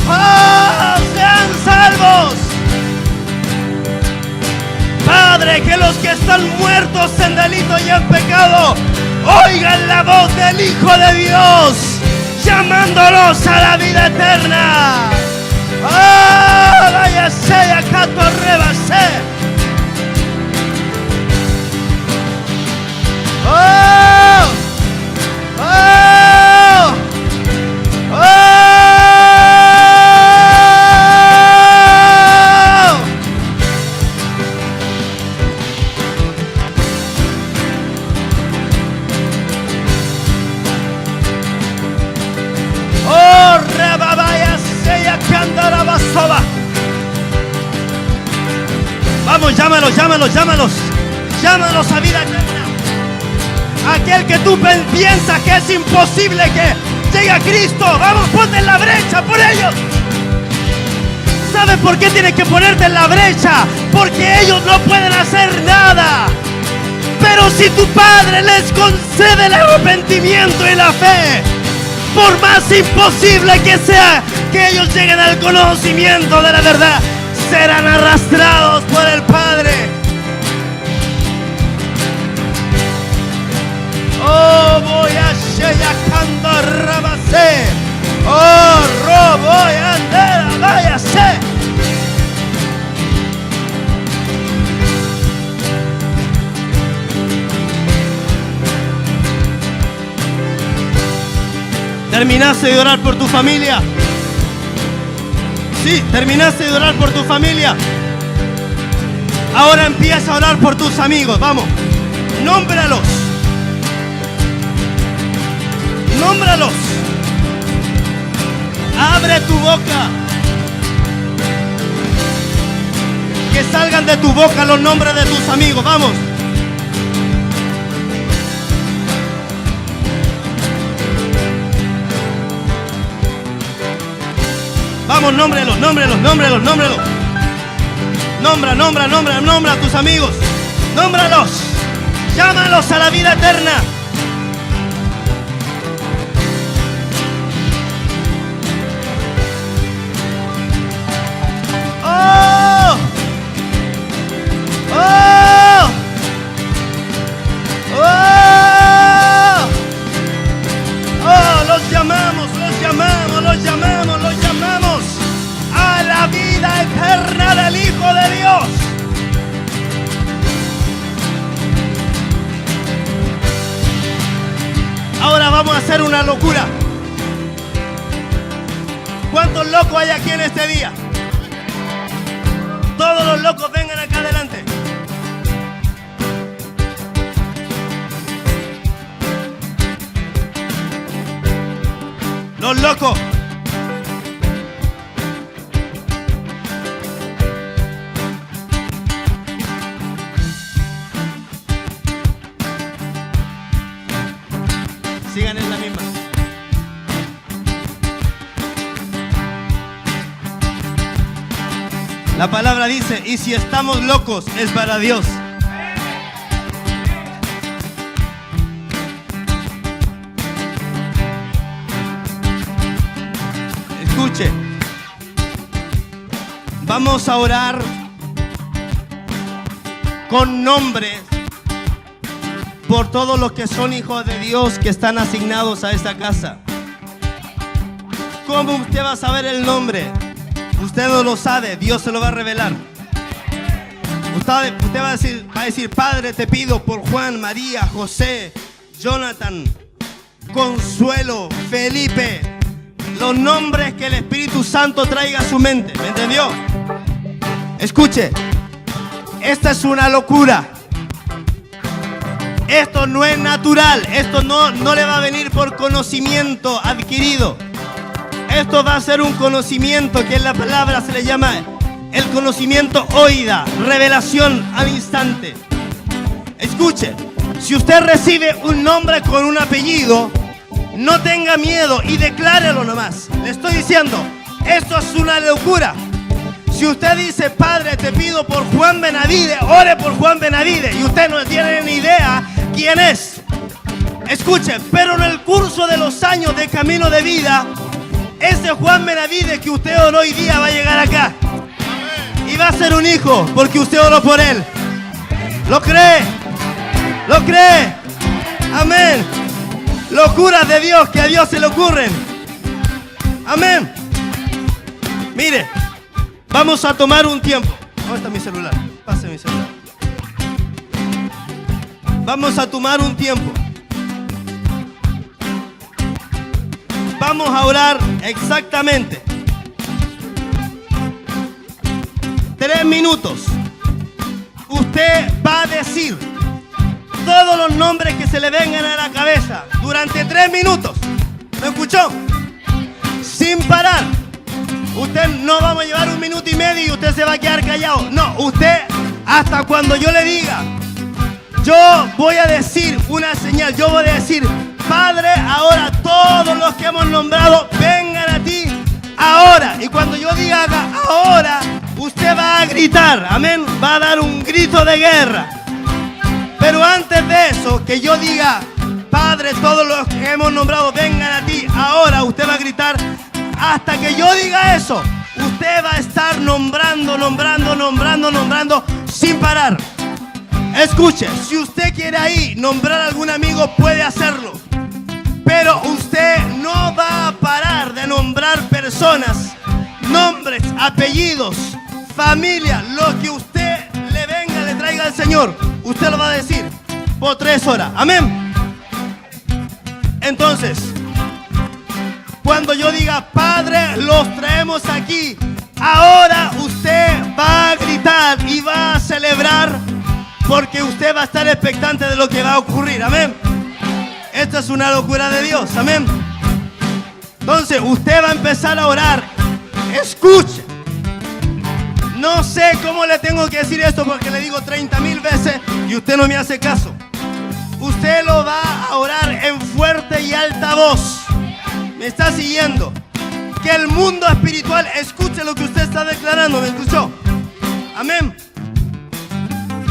¡Oh! Sean salvos. Padre, que los que están muertos en delito y en pecado oigan la voz del Hijo de Dios llamándolos a la vida eterna. ¡Oh! Váyase acá, torrebase. ¡Oh! ¡Oh! ¡Oh! ¡Oh! ¡Rebabaya seya candarabasoba! Vamos, llámalos, llámalos, llámalos. Llámalos a vida eterna. Aquel que tú piensas que es imposible que llegue a Cristo, vamos, ponte en la brecha por ellos. ¿Sabes por qué tienes que ponerte en la brecha? Porque ellos no pueden hacer nada. Pero si tu Padre les concede el arrepentimiento y la fe, por más imposible que sea que ellos lleguen al conocimiento de la verdad, serán arrastrados por el Padre. Oh, voy a Sheyakando Rabase. Oh, robo y andera, váyase. ¿Terminaste de orar por tu familia? Sí, terminaste de orar por tu familia. Ahora empieza a orar por tus amigos, vamos. Nómbralos. Nómbralos. Abre tu boca. Que salgan de tu boca los nombres de tus amigos. Vamos. Vamos, nómbrelos, nómbrelos, nómbrelos, nómbrelos. Nombra a tus amigos. Nómbralos. Llámalos a la vida eterna. ¡Oh! ¡Oh! ¡Oh! ¡Oh! Los llamamos, los llamamos, los llamamos, los llamamos a la vida eterna del Hijo de Dios. Ahora vamos a hacer una locura. ¿Cuántos locos hay aquí en este día? Todos los locos vengan acá adelante. Los locos. Sigan en la misma. La palabra dice, y si estamos locos, es para Dios. Escuche. Vamos a orar con nombres por todos los que son hijos de Dios que están asignados a esta casa. ¿Cómo usted va a saber el nombre? Usted no lo sabe, Dios se lo va a revelar. Usted va a decir, Padre, te pido por Juan, María, José, Jonathan, Consuelo, Felipe, los nombres que el Espíritu Santo traiga a su mente. ¿Me entendió? Escuche, esta es una locura. Esto no es natural, esto no le va a venir por conocimiento adquirido. Esto va a ser un conocimiento que en la palabra se le llama el conocimiento oída, revelación al instante. Escuche, si usted recibe un nombre con un apellido, No tenga miedo y declárelo nomás. Le estoy diciendo, esto es una locura. Si usted dice, Padre, te pido por Juan Benavides, ore por Juan Benavides, y usted no tiene ni idea quién es. Escuche, pero en el curso de los años de camino de vida, ese Juan Benavides que usted oró hoy día va a llegar acá. Y va a ser un hijo porque usted oró por él. ¿Lo cree? ¿Lo cree? Amén. Locuras de Dios que a Dios se le ocurren. Amén. Mire, vamos a tomar un tiempo. ¿Dónde está mi celular? Pase mi celular. Vamos a tomar un tiempo. Vamos a orar exactamente 3 minutos. Usted va a decir todos los nombres que se le vengan a la cabeza durante 3 minutos. ¿Me escuchó? Sin parar. Usted no vamos a llevar 1 minuto y medio y usted se va a quedar callado. No, usted hasta cuando yo le diga, yo voy a decir una señal. Yo voy a decir, Padre, ahora todos los que hemos nombrado vengan a ti ahora. Y cuando yo diga ahora, usted va a gritar, amén, va a dar un grito de guerra. Pero antes de eso, que yo diga, Padre, todos los que hemos nombrado vengan a ti ahora, usted va a gritar. Hasta que yo diga eso, usted va a estar nombrando sin parar. Escuche, si usted quiere ahí nombrar a algún amigo, puede hacerlo. Pero usted no va a parar de nombrar personas, nombres, apellidos, familia, lo que usted le venga, le traiga al Señor. Usted lo va a decir por 3 horas. Amén. Entonces, cuando yo diga, Padre, los traemos aquí, ahora usted va a gritar y va a celebrar, porque usted va a estar expectante de lo que va a ocurrir. Amén. Esto es una locura de Dios. Amén. Entonces, usted va a empezar a orar. Escuche. No sé cómo le tengo que decir esto porque le digo 30,000 veces y usted no me hace caso. Usted lo va a orar en fuerte y alta voz. ¿Me está siguiendo? Que el mundo espiritual escuche lo que usted está declarando. ¿Me escuchó? Amén.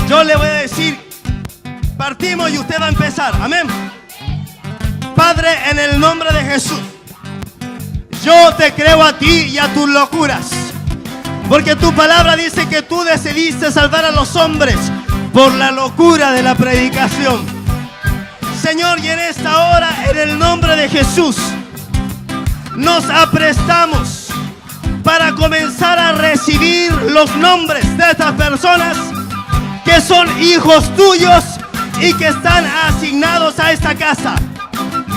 Yo le voy a decir, partimos y usted va a empezar. Amén. Padre, en el nombre de Jesús, yo te creo a ti y a tus locuras. Porque tu palabra dice que tú decidiste salvar a los hombres por la locura de la predicación. Señor, y en esta hora, en el nombre de Jesús, nos aprestamos para comenzar a recibir los nombres de estas personas que son hijos tuyos y que están asignados a esta casa.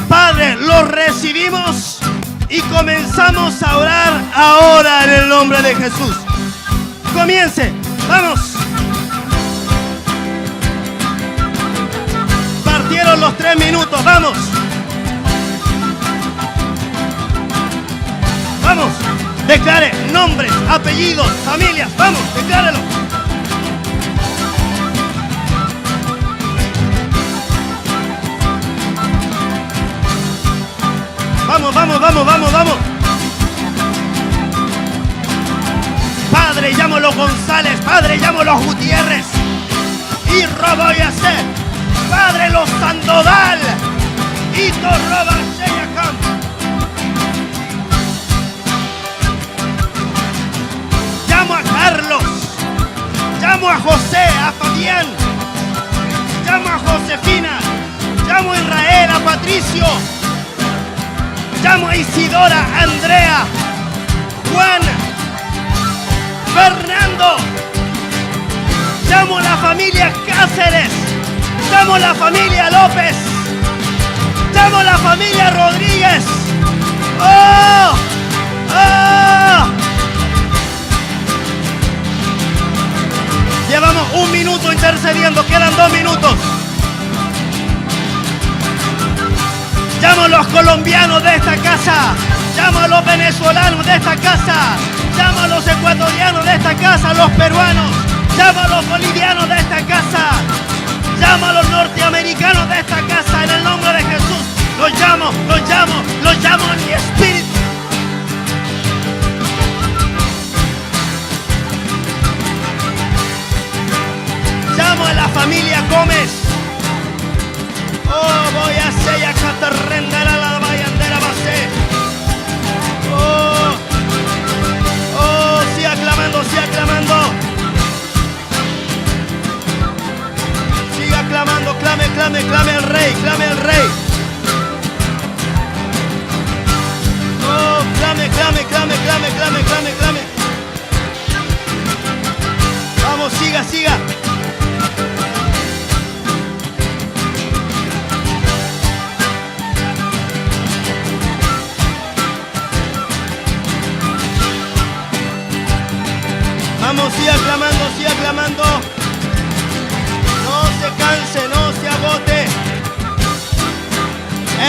Padre, los recibimos y comenzamos a orar ahora en el nombre de Jesús. Comience, vamos. Partieron los 3 minutos, vamos. Vamos, declare nombres, apellidos, familias, vamos, declárelo. Vamos, vamos, vamos, vamos, vamos. Padre, llamo a los González. Padre, llamo a los Gutiérrez. Y robo y hacer. Padre, los Sandoval. Y Torroba Sheyacam. Llamo a Carlos. Llamo a José, a Fabián. Llamo a Josefina. Llamo a Israel, a Patricio. Llamo a Isidora, Andrea, Juan, Fernando. Llamo a la familia Cáceres. Llamo a la familia López. Llamo a la familia Rodríguez. ¡Oh! ¡Oh! Llevamos 1 minuto intercediendo, quedan 2 minutos. Llamo a los colombianos de esta casa. Llamo a los venezolanos de esta casa. Llamo a los ecuatorianos de esta casa, a los peruanos. Llamo a los bolivianos de esta casa. Llamo a los norteamericanos de esta casa en el nombre de Jesús. Lo llamo en mi espíritu. Llamo a la familia Gómez. Oh, voy a hacer ya catarrendera la bayandera base. Oh, siga clamando, siga clamando. Siga clamando, clame al rey, clame al rey. Oh, clame. Vamos, siga. Vamos, siga clamando. No se canse, no se agote.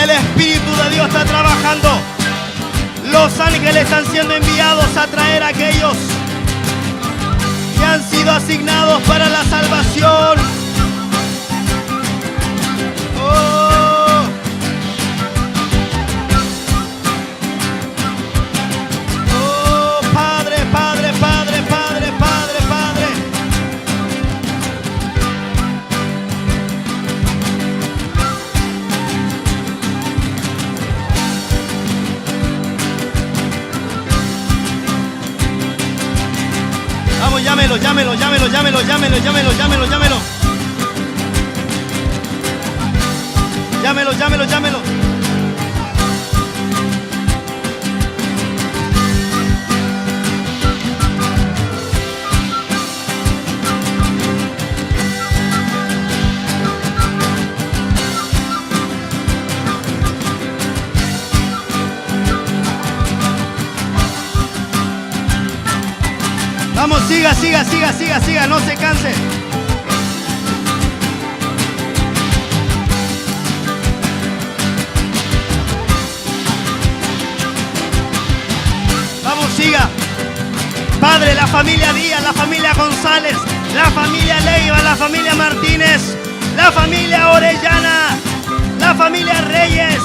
El Espíritu de Dios está trabajando. Los ángeles están siendo enviados a traer a aquellos que han sido asignados para la salvación. Oh. Oh, Padre. Vamos, llámelo. Llámelo. Vamos, siga, no se canse. Vamos, siga. Padre, la familia Díaz, la familia González, la familia Leiva, la familia Martínez, la familia Orellana, la familia Reyes,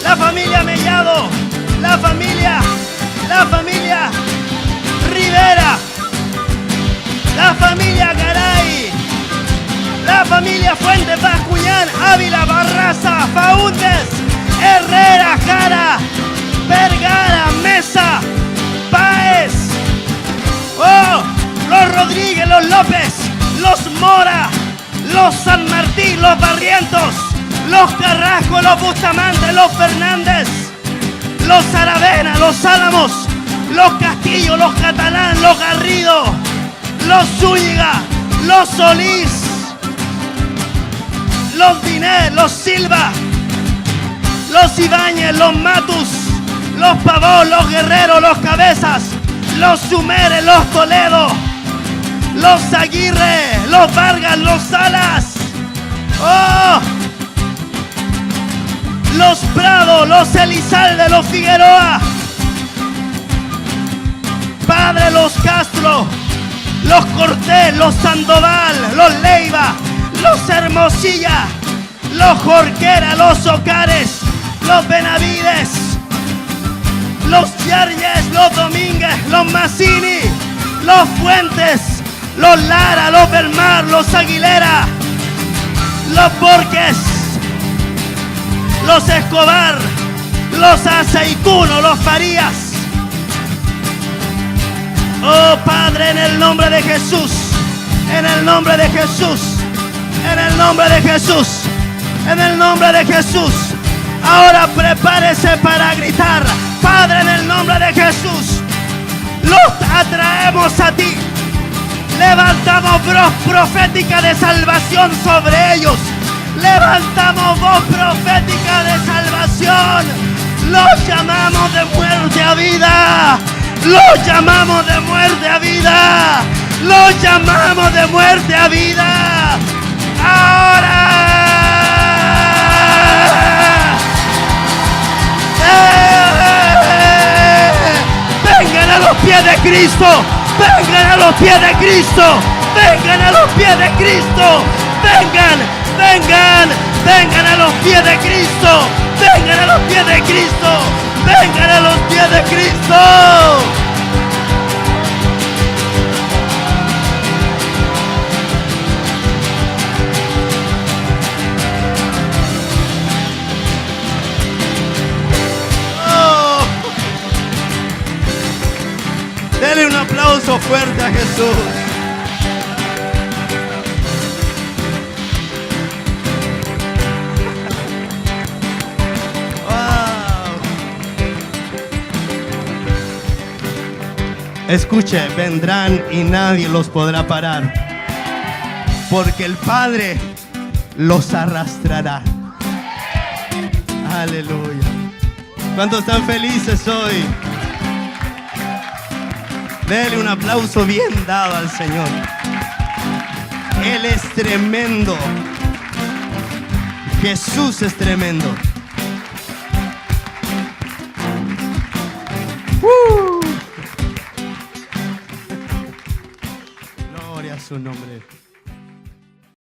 la familia Mellado, la familia Rivera, la familia Garay, la familia Fuente Bascuñán, Ávila, Barraza, Faúndez, Herrera, Jara, Vergara, Mesa, Páez, los Rodríguez, los López, los Mora, los San Martín, los Barrientos, los Carrasco, los Bustamante, los Fernández, los Aravena, los Álamos, los Castillo, los Catalán, los Garrido, los Zúñiga, los Solís, los Diné, los Silva, los Ibáñez, los Matus, los Pavón, los Guerrero, los Cabezas, los Sumeres, los Toledo, los Aguirre, los Vargas, los Salas, los Prado, los Elizalde, los Figueroa, Padre, los Castro, los Cortés, los Sandoval, los Leiva, los Hermosilla, los Jorquera, los Ocares, los Benavides, los Yarjes, los Domínguez, los Mazzini, los Fuentes, los Lara, los Belmar, los Aguilera, los Borges, los Escobar, los Aceituno, los Farías. Oh Padre, en el nombre de Jesús, en el nombre de Jesús, en el nombre de Jesús, en el nombre de Jesús. Ahora prepárese para gritar. Padre, en el nombre de Jesús, los atraemos a ti. Levantamos voz profética de salvación sobre ellos. Levantamos voz profética de salvación. Los llamamos de muerte a vida. Los llamamos de muerte a vida. Los llamamos de muerte a vida. Ahora. Vengan a los pies de Cristo. Vengan a los pies de Cristo. Vengan a los pies de Cristo. Vengan, vengan, Vengan a los pies de Cristo. Vengan a los pies de Cristo. Vengan a los pies de Cristo. Oh. Dele un aplauso fuerte a Jesús. Escuche, vendrán y nadie los podrá parar, porque el Padre los arrastrará. Aleluya. ¿Cuántos están felices hoy? Dele un aplauso bien dado al Señor. Él es tremendo. Jesús es tremendo. Gloria a su nombre.